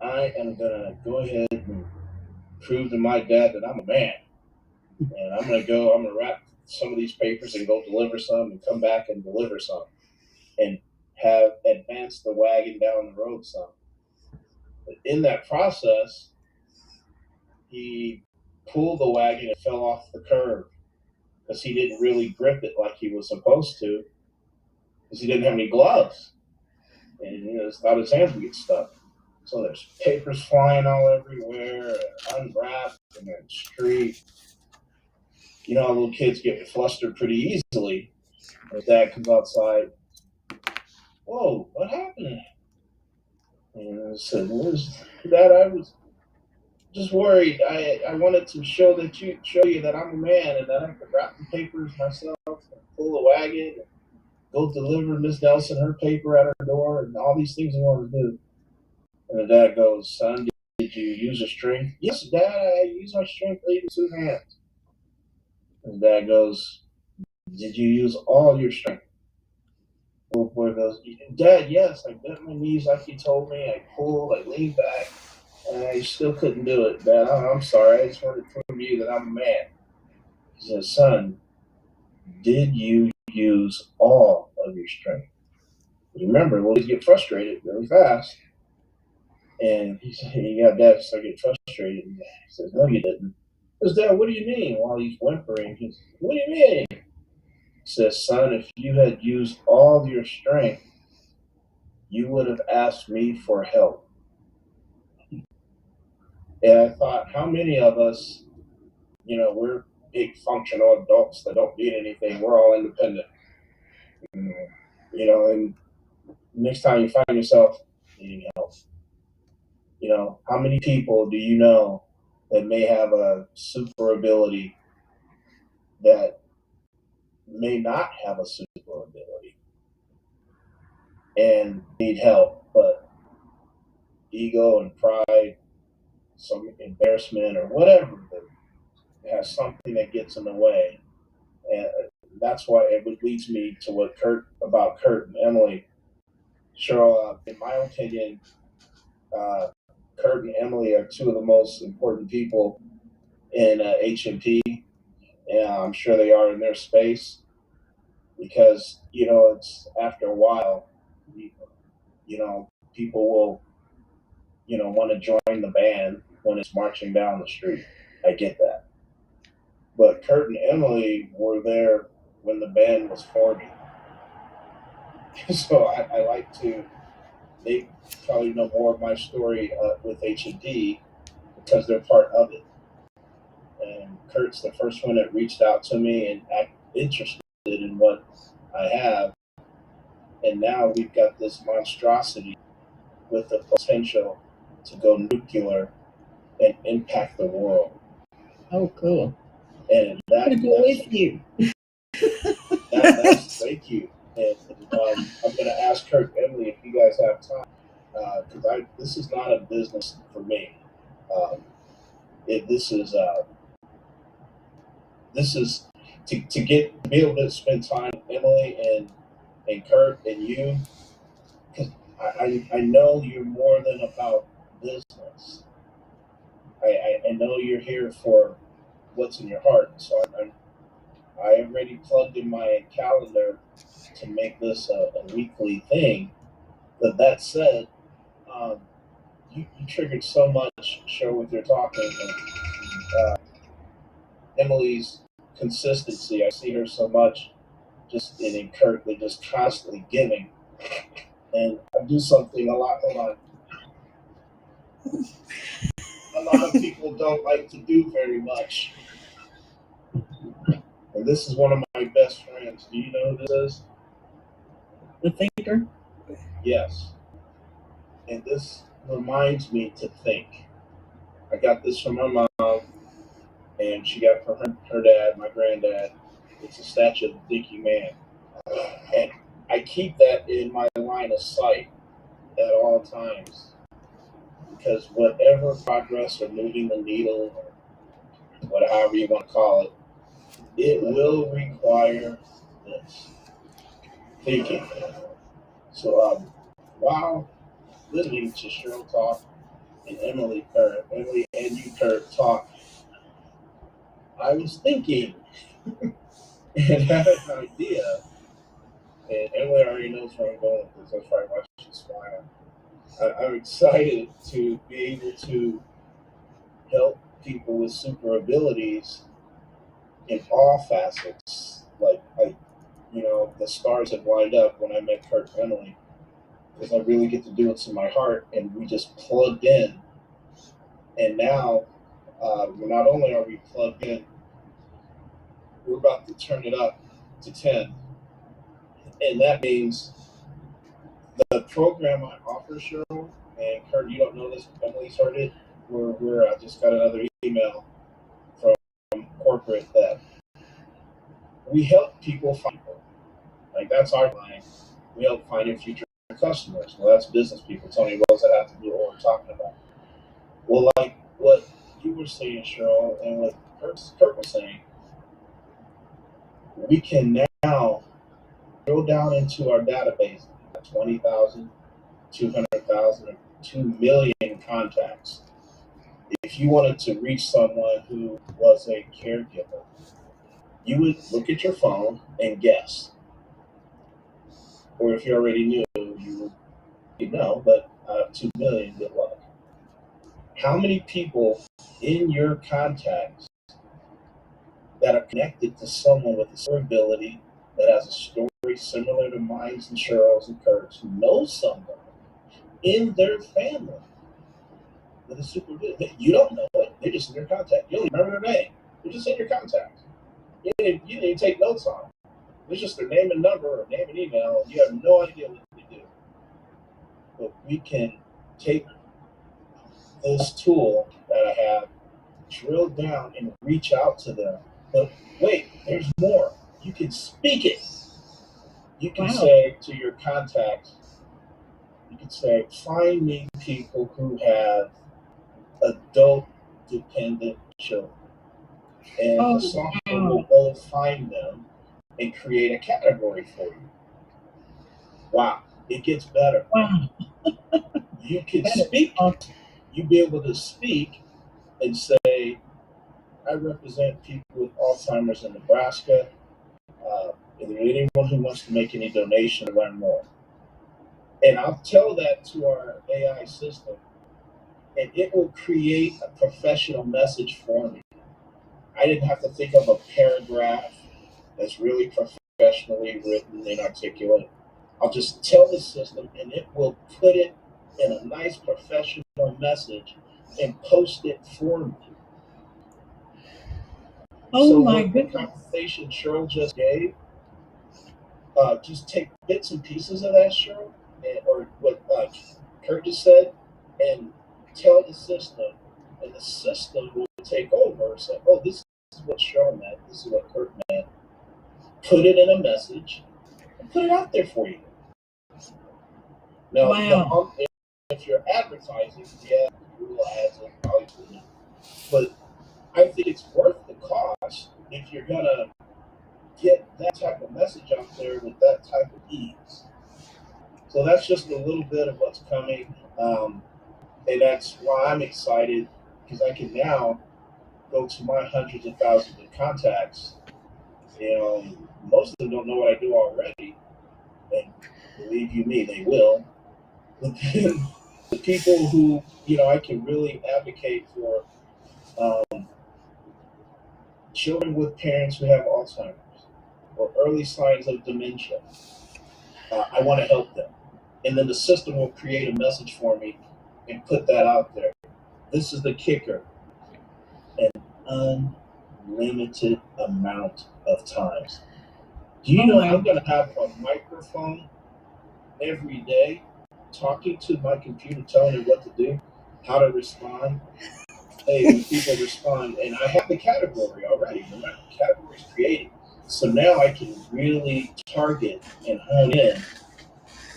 I am gonna go ahead and prove to my dad that I'm a man. And I'm gonna wrap some of these papers and go deliver some and come back and deliver some and have advanced the wagon down the road some." In that process, he pulled the wagon and fell off the curb because he didn't really grip it like he was supposed to because he didn't have any gloves. And it's thought his hands would get stuck. So there's papers flying all everywhere, unwrapped in the street. You know how little kids get flustered pretty easily. And dad comes outside. Whoa, what happened? And I said, Dad, I was just worried. I wanted to show you that I'm a man and that I could wrap the papers myself and pull the wagon and go deliver Miss Nelson her paper at her door and all these things I wanted to do. And the dad goes, son, did you use your strength? Yes, Dad, I used my strength to use 2 hands. And the dad goes, did you use all your strength? The little boy goes, Dad, yes, I bent my knees like you told me. I pulled, I leaned back, and I still couldn't do it. Dad, I'm sorry. I just wanted to prove to you that I'm a man. He says, son, did you use all of your strength? Remember, we'll get frustrated really fast. And he said, yeah, Dad, I get frustrated. And he says, no, you didn't. He says, Dad, what do you mean? While he's whimpering, he says, what do you mean? He says, son, if you had used all your strength, you would have asked me for help. And I thought, how many of us, we're big functional adults that don't need anything. We're all independent. And next time you find yourself needing help, how many people do you know that may have a super ability that may not have a super ability and need help, but ego and pride, some embarrassment or whatever, that has something that gets in the way. And that's why it leads me to what Kurt and Emily. Cheryl, in my opinion, Kurt and Emily are 2 of the most important people in HMP, and I'm sure they are in their space because it's after a while, people will want to join the band when it's marching down the street. I get that, but Kurt and Emily were there when the band was forming, so I like to. They probably know more of my story with HMP because they're part of it. And Kurt's the first one that reached out to me and acted interested in what I have. And now we've got this monstrosity with the potential to go nuclear and impact the world. Oh, cool. And I'm going to go with you. Thank you. And I'm going to ask Kurt and Emily if you guys have time, because this is not a business for me. This is to be able to spend time with Emily and Kurt and you, because I know you're more than about business. I know you're here for what's in your heart. So I already plugged in my calendar to make this a weekly thing. But that said, you triggered so much, show with your talking. And, Emily's consistency, I see her so much just in Kurt, they're just constantly giving. And I do something a lot of people don't like to do very much. And this is one of my best friends. Do you know who this is? The thinker? Yes. And this reminds me to think. I got this from my mom, and she got it from her dad, my granddad. It's a statue of the thinking man. And I keep that in my line of sight at all times. Because whatever progress or moving the needle, or whatever you want to call it, it will require this thinking. So while listening to Cheryl talk and Emily and you, Kurt, talk, I was thinking and had an idea. And Emily already knows where I'm going with this. That's probably why she's smiling. I'm excited to be able to help people with super abilities in all facets. The stars have lined up when I met Kurt and Emily, because I really get to do it to my heart, and we just plugged in. And now, not only are we plugged in, we're about to turn it up to 10. And that means the program I offer, Cheryl, and Kurt, you don't know this, Emily's heard it. I just got another email from corporate that we help people find people. Like, that's our line. We help finding future customers. Well, that's business people. Tony, what does that have to do with what we're talking about? Well, like what you were saying, Cheryl, and what Kurt was saying, we can now drill down into our database, 20,000, 200,000, or 2 million contacts. If you wanted to reach someone who was a caregiver, you would look at your phone and guess. Or if you already knew, you'd know, but 2 million, good luck. How many people in your contacts that are connected to someone with a disability that has a story similar to mine and Cheryl's and Kurt's, who knows someone in their family with a super ability? You don't know it. They're just in your contact. You don't even remember their name. They're just in your contacts. You didn't even take notes on them. It's just their name and number or name and email. You have no idea what they do. But we can take this tool that I have, drill down and reach out to them. But wait, there's more. You can speak it. You can say to your contacts, you can say, find me people who have adult dependent children. And the software will go find them and create a category for you. Wow, it gets better. Wow. You can speak. You'll be able to speak and say, I represent people with Alzheimer's in Nebraska. Is there anyone who wants to make any donation to learn more? And I'll tell that to our AI system, and it will create a professional message for me. I didn't have to think of a paragraph that's really professionally written and articulate. I'll just tell the system, and it will put it in a nice professional message and post it for me. Oh my goodness. The conversation Cheryl just gave, just take bits and pieces of that, Cheryl, or what Kurt just said, and tell the system, and the system will take over and say, oh, this is what Cheryl meant, this is what Kurt meant. Put it in a message and put it out there for you. Now, if you're advertising, yeah, Google ads will probably do it. But I think it's worth the cost if you're going to get that type of message out there with that type of ease. So that's just a little bit of what's coming. And that's why I'm excited, because I can now go to my hundreds of thousands of contacts. Most of them don't know what I do already. And believe you me, they will. But then the people who, I can really advocate for, children with parents who have Alzheimer's or early signs of dementia. I want to help them. And then the system will create a message for me and put that out there. This is the kicker. An unlimited amount of times. Do you know I'm going to have a microphone every day talking to my computer, telling it what to do, how to respond? Hey, when people respond, and I have the category already. The category is created. So now I can really target and hone in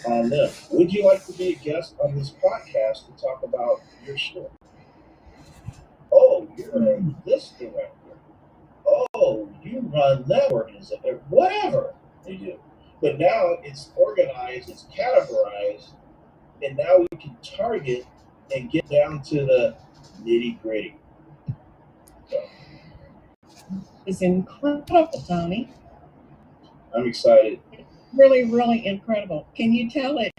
on them. Would you like to be a guest on this podcast to talk about your story? Oh, you're this director. Oh, you run that organization. Whatever they do. But now it's organized, it's categorized, and now we can target and get down to the nitty gritty. So, it's incredible, Tony. I'm excited. Really, really incredible. Can you tell it,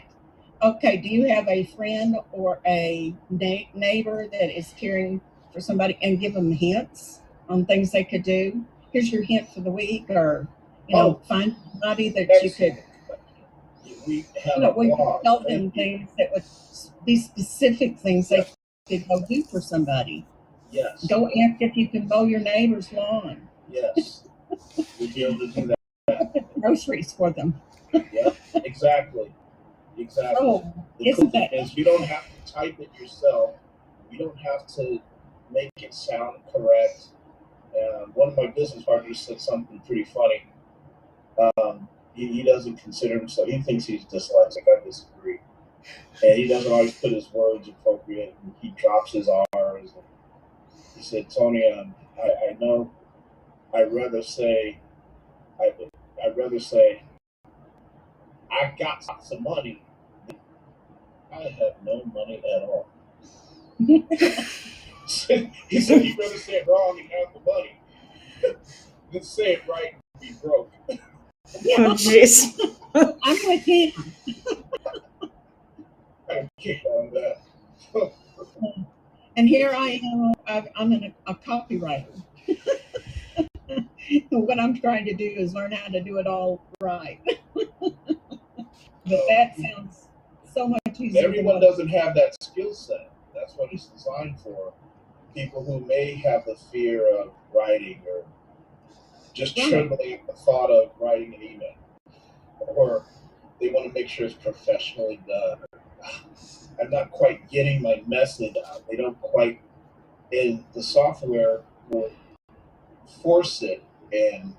Okay, do you have a friend or a neighbor that is caring for somebody and give them hints on things they could do? Here's your hint for the week, or find somebody that you could. We have We could tell them things that would be specific things they could go do for somebody. Yes. Go ask if you can mow your neighbor's lawn. Yes. We'd be able to do that. Groceries for them. Yep. Exactly. Oh, the cool thing is you don't have to type it yourself. You don't have to make it sound correct. One of my business partners said something pretty funny. He doesn't consider himself, he thinks he's dyslexic. I disagree. And he doesn't always put his words appropriate. And he drops his R's. And he said, Tony, I know I'd rather say, I got some money. I have no money at all. He said he'd rather say it wrong and have the money than say it right and be broke. Oh, jeez. I'm with him. I kick on that. And here I am. I'm a copywriter. What I'm trying to do is learn how to do it all right. But that sounds so much easier. Everyone doesn't have that skill set. That's what it's designed for. People who may have the fear of writing or just trembling at the thought of writing an email, or they want to make sure it's professionally done. I'm not quite getting my message out. They don't quite, and the software will force it. And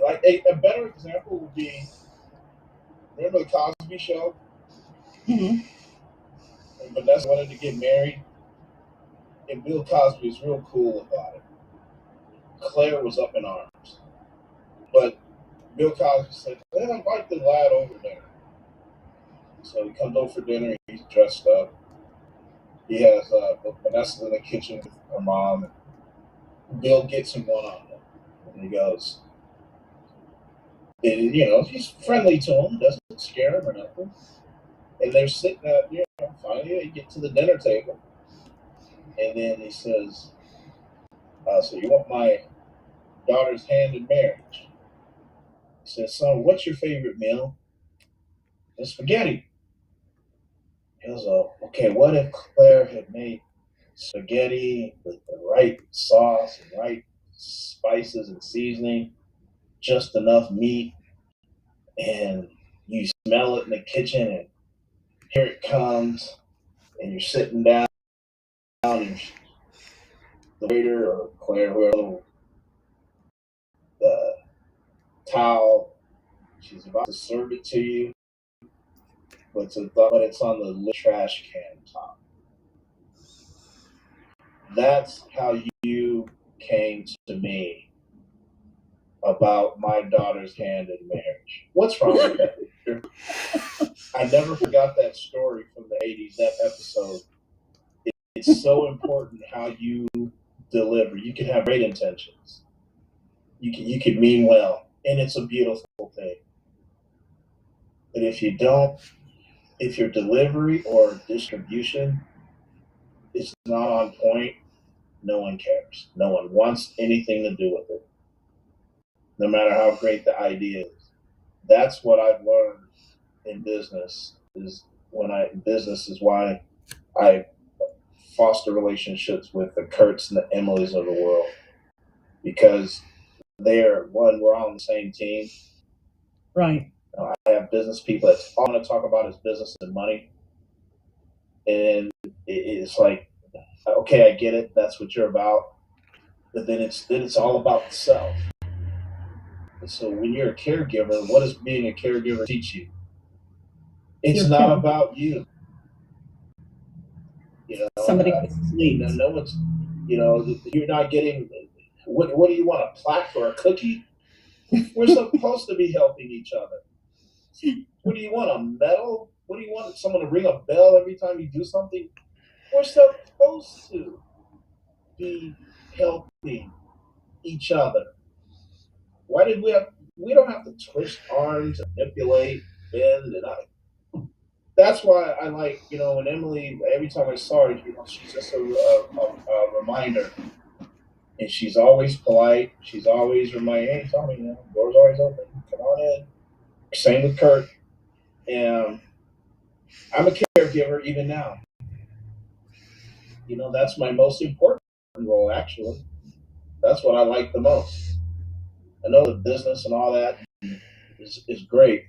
like a better example would be, remember the Cosby Show? Mm-hmm. And Vanessa wanted to get married, and Bill Cosby was real cool about it. Claire was up in arms, but Bill Cosby said, "Well, I like the lad over there." So he comes over for dinner. He's dressed up. He has Vanessa in the kitchen with her mom. And Bill gets him one-on-one, and he goes, and, he's friendly to him, doesn't scare him or nothing. And they're sitting at, finally they get to the dinner table, and then he says, "So you want my daughter's hand in marriage?" He says, "Son, what's your favorite meal?" "It's spaghetti." He goes, "Oh, okay, what if Claire had made spaghetti with the right sauce and right spices and seasoning, just enough meat, and you smell it in the kitchen, and here it comes, and you're sitting down, and the waiter or Claire, whoever, the towel, she's about to serve it to you, but it's on the trash can top." That's how you came to me about my daughter's hand in marriage. What's wrong with that? I never forgot that story from the 80s, that episode. It's so important how you deliver. You can have great intentions. You can mean well, and it's a beautiful thing. But if you don't, if your delivery or distribution is not on point, no one cares. No one wants anything to do with it, no matter how great the idea is. That's what I've learned in business. Business is why I foster relationships with the Kurts and the Emilys of the world, because we're on the same team. Right. I have business people that all want to talk about is business and money, and it's like, okay, I get it. That's what you're about, but then it's all about the self. And so when you're a caregiver, what does being a caregiver teach you? It's not about you. Somebody else's needs. No one's. You're not getting. What do you want? A plaque or a cookie? We're supposed to be helping each other. What do you want? A medal? What do you want? Someone to ring a bell every time you do something? We're supposed to be helping each other. Why did we don't have to twist arms and manipulate, bend, and that's why I like, when Emily, every time I saw her, she's just a reminder. And she's always polite. She's always reminding, hey, Tommy, door's always open. Come on in. Same with Kurt. And I'm a caregiver even now. That's my most important role, actually. That's what I like the most. I know the business and all that is great.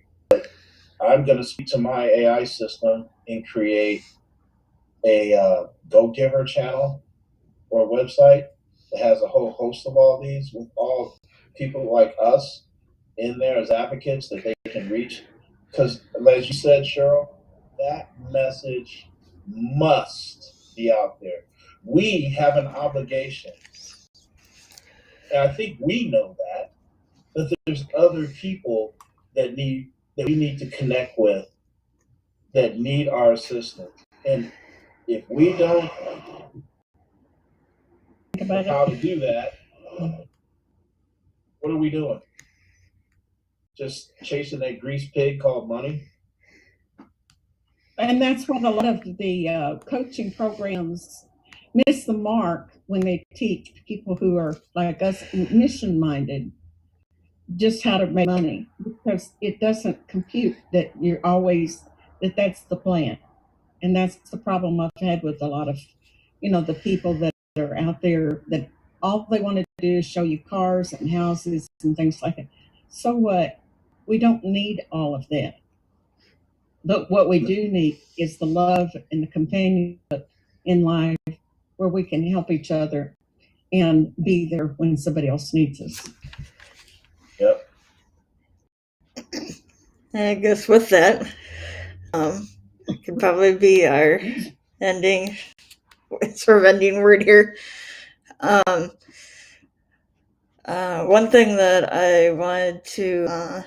I'm going to speak to my AI system and create a Go Giver channel or a website that has a whole host of all these with all people like us in there as advocates that they can reach. Because, as you said, Cheryl, that message must be out there. We have an obligation, and I think we know that there's other people that we need to connect with that need our assistance. And if we don't think about how to do that, what are we doing? Just chasing that grease pig called money? And that's what a lot of the coaching programs miss the mark when they teach people who are like us, mission minded, just how to make money, because it doesn't compute that that's the plan. And that's the problem I've had with a lot of, the people that are out there that all they want to do is show you cars and houses and things like that. So what? We don't need all of that. But what we do need is the love and the companionship in life where we can help each other and be there when somebody else needs us. Yep. I guess with that, could probably be our ending word here. One thing that I wanted to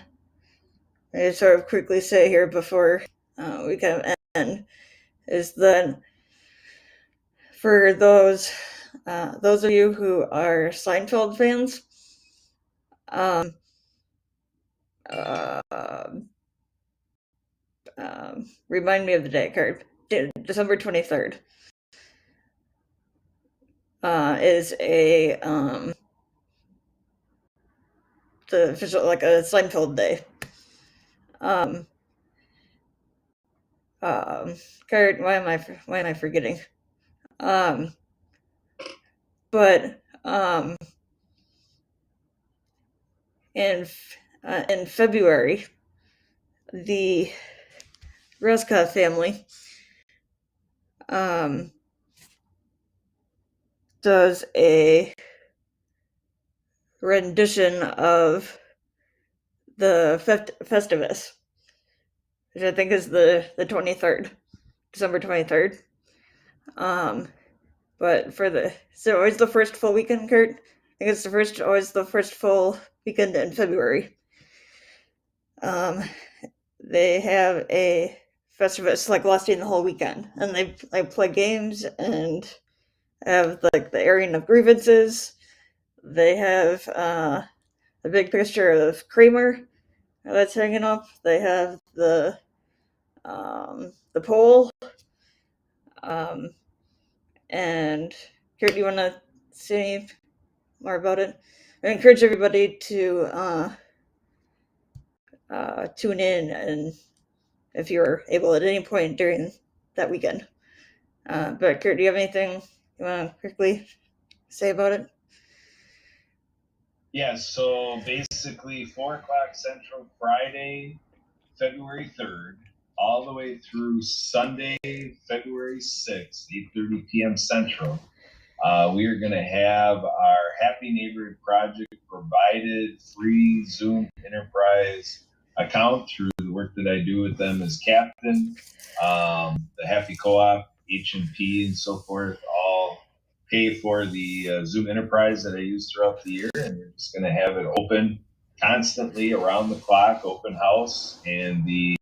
sort of quickly say here before we kind of end is that for those of you who are Seinfeld fans, remind me of the day card. December 23rd is a the official, like a Seinfeld day. Kurt, why am I forgetting? But in February, the Resca family does a rendition of the Festivus, which I think is the 23rd, December 23rd. But so always the first full weekend, Kurt. I think it's always the first full weekend in February. They have a Festivus like lasting the whole weekend, and they play games and have like the airing of grievances. They have a big picture of Kramer that's hanging up. They have the poll. And Kurt, do you want to say more about it? I encourage everybody to tune in, and if you're able at any point during that weekend. But Kurt, do you have anything you want to quickly say about it? Yeah, so basically 4 o'clock Central, Friday, February 3rd, all the way through Sunday, February 6th, 8:30 p.m. Central. We are going to have our Happy Neighborhood Project provided free Zoom Enterprise account through the work that I do with them as captain. The Happy Co-op, H&P, and so forth all pay for the Zoom Enterprise that I use throughout the year, and we're just going to have it open constantly around the clock, open house, and the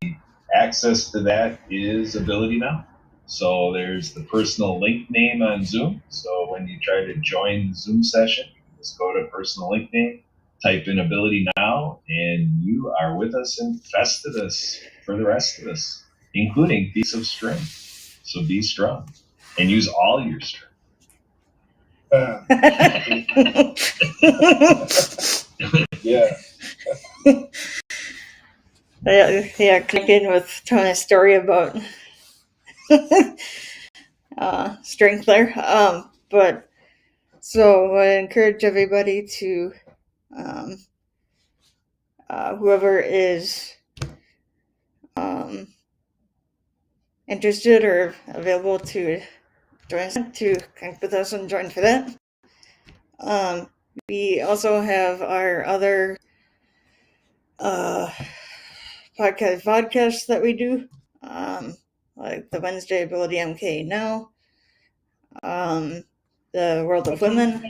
access to that is Ability Now. So there's the personal link name on Zoom. So when you try to join the Zoom session, just go to personal link name, type in Ability Now, and you are with us in Festivus for the rest of us. including piece of strength. So be strong and use all your strength. Yeah. Yeah, connecting with Tony's story about strength there. But so I encourage everybody to, whoever is interested or available to join us, to connect with us and join for that. We also have our other podcasts that we do, like the Wednesday Ability MK Now, the World of Women,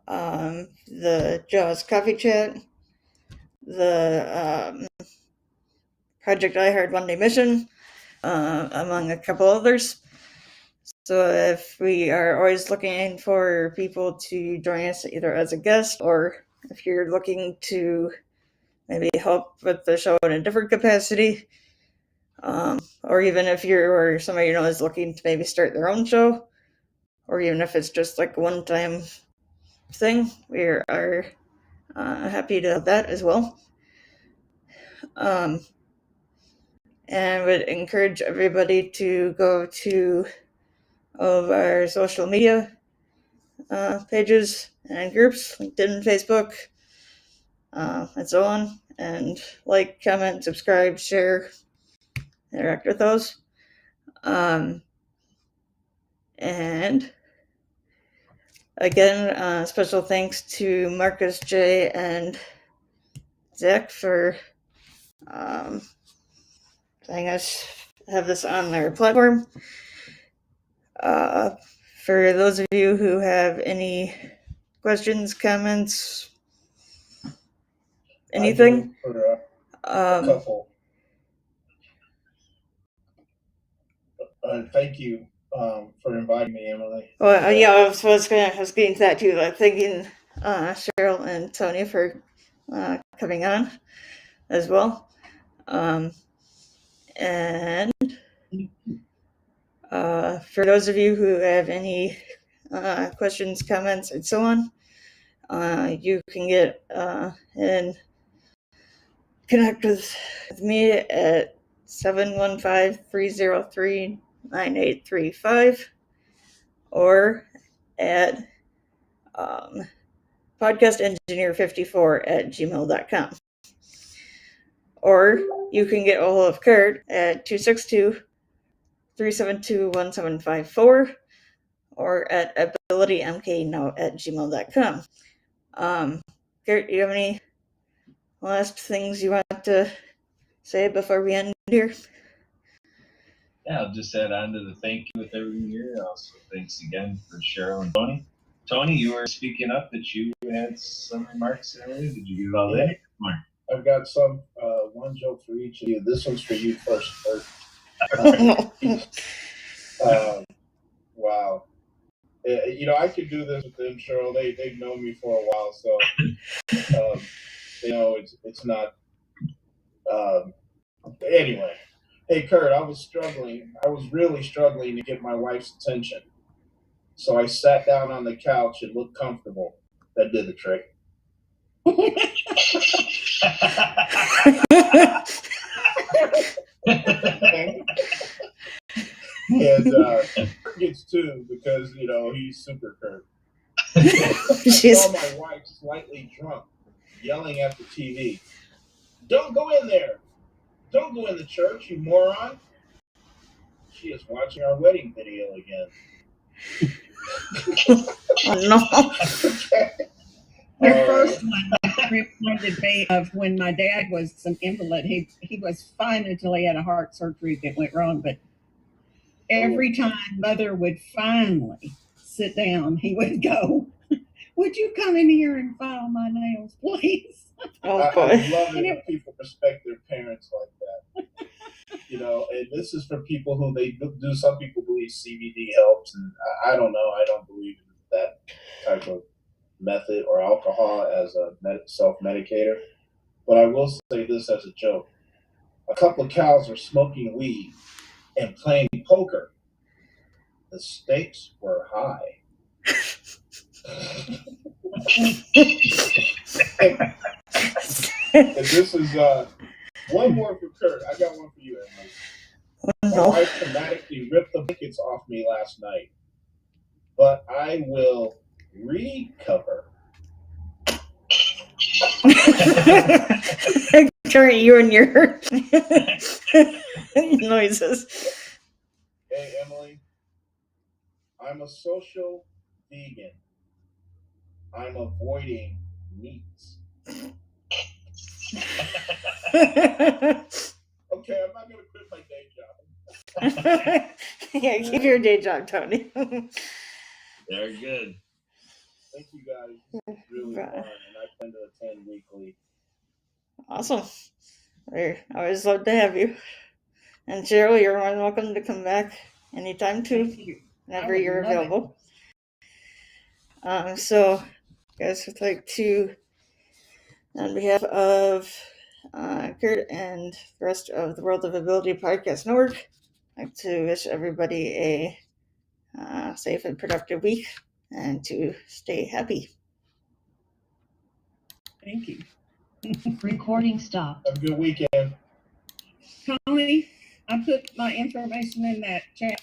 the Jaws Coffee Chat, the Project I Heard One Day Mission, among a couple others. So if we are always looking for people to join us either as a guest, or if you're looking to maybe help with the show in a different capacity, or even if you're somebody you know is looking to maybe start their own show, or even if it's just like a one-time thing, we are happy to have that as well. And would encourage everybody to go to all of our social media pages and groups, LinkedIn, Facebook, and so on, and like, comment, subscribe, share, interact with those. And again, special thanks to Marcus J. and Zach for letting us have this on their platform. For those of you who have any questions, comments, anything, For a couple. Thank you for inviting me, Emily. Well, yeah, I was getting to that too. Like thanking Cheryl and Tony for coming on as well. And for those of you who have any questions, comments, and so on, you can get and connect with me at 715-303-9835 or at podcastengineer54@gmail.com. Or you can get a hold of Kurt at 262-372-1754 or at abilitymknow@gmail.com. Kurt, do you have any last things you want to say before we end here? Yeah, I'll just add on to the thank you with everyone here. Also, thanks again for Cheryl and Tony. Tony, you were speaking up that you had some remarks earlier. Did you get all that? I've got some one joke for each of you. This one's for you first, Kurt. Wow. I could do this with them, Cheryl. They've known me for a while, so it's not. Anyway, hey Kurt, I was really struggling to get my wife's attention. So I sat down on the couch and looked comfortable. That did the trick. And gets two because he's super Kurt. I saw my wife slightly drunk, yelling at the TV. Don't go in there! Don't go in the church, you moron! She is watching our wedding video again. Oh no! Your first one reminded me of when my dad was an invalid. He was fine until he had a heart surgery that went wrong. But every time Mother would finally sit down, he would go, "Would you come in here and file my nails, please?" Oh boy! I love it when people respect their parents like that. And this is for people who some people believe CBD helps, and I don't know. I don't believe in that type of method or alcohol as a self-medicator. But I will say this as a joke. A couple of cows were smoking weed and playing poker. The stakes were high. And this is one more for Kurt. I got one for you, Emily. My wife traumatically ripped the blankets off me last night, but I will recover. Turn you and your noises. Hey, Emily, I'm a social vegan. I'm avoiding meats. Okay, I'm not going to quit my day job. Yeah, keep your day job, Tony. Very good. Thank you guys. This is really fun, and I plan to attend weekly. Awesome. We always love to have you. And Cheryl, you're more than welcome to come back anytime too, whenever you're available. So, I guys would like to, on behalf of Kurt and the rest of the World of Ability Podcast Network, I'd like to wish everybody a safe and productive week and to stay happy. Thank you. Recording stopped. Have a good weekend. Tony, I put my information in that chat.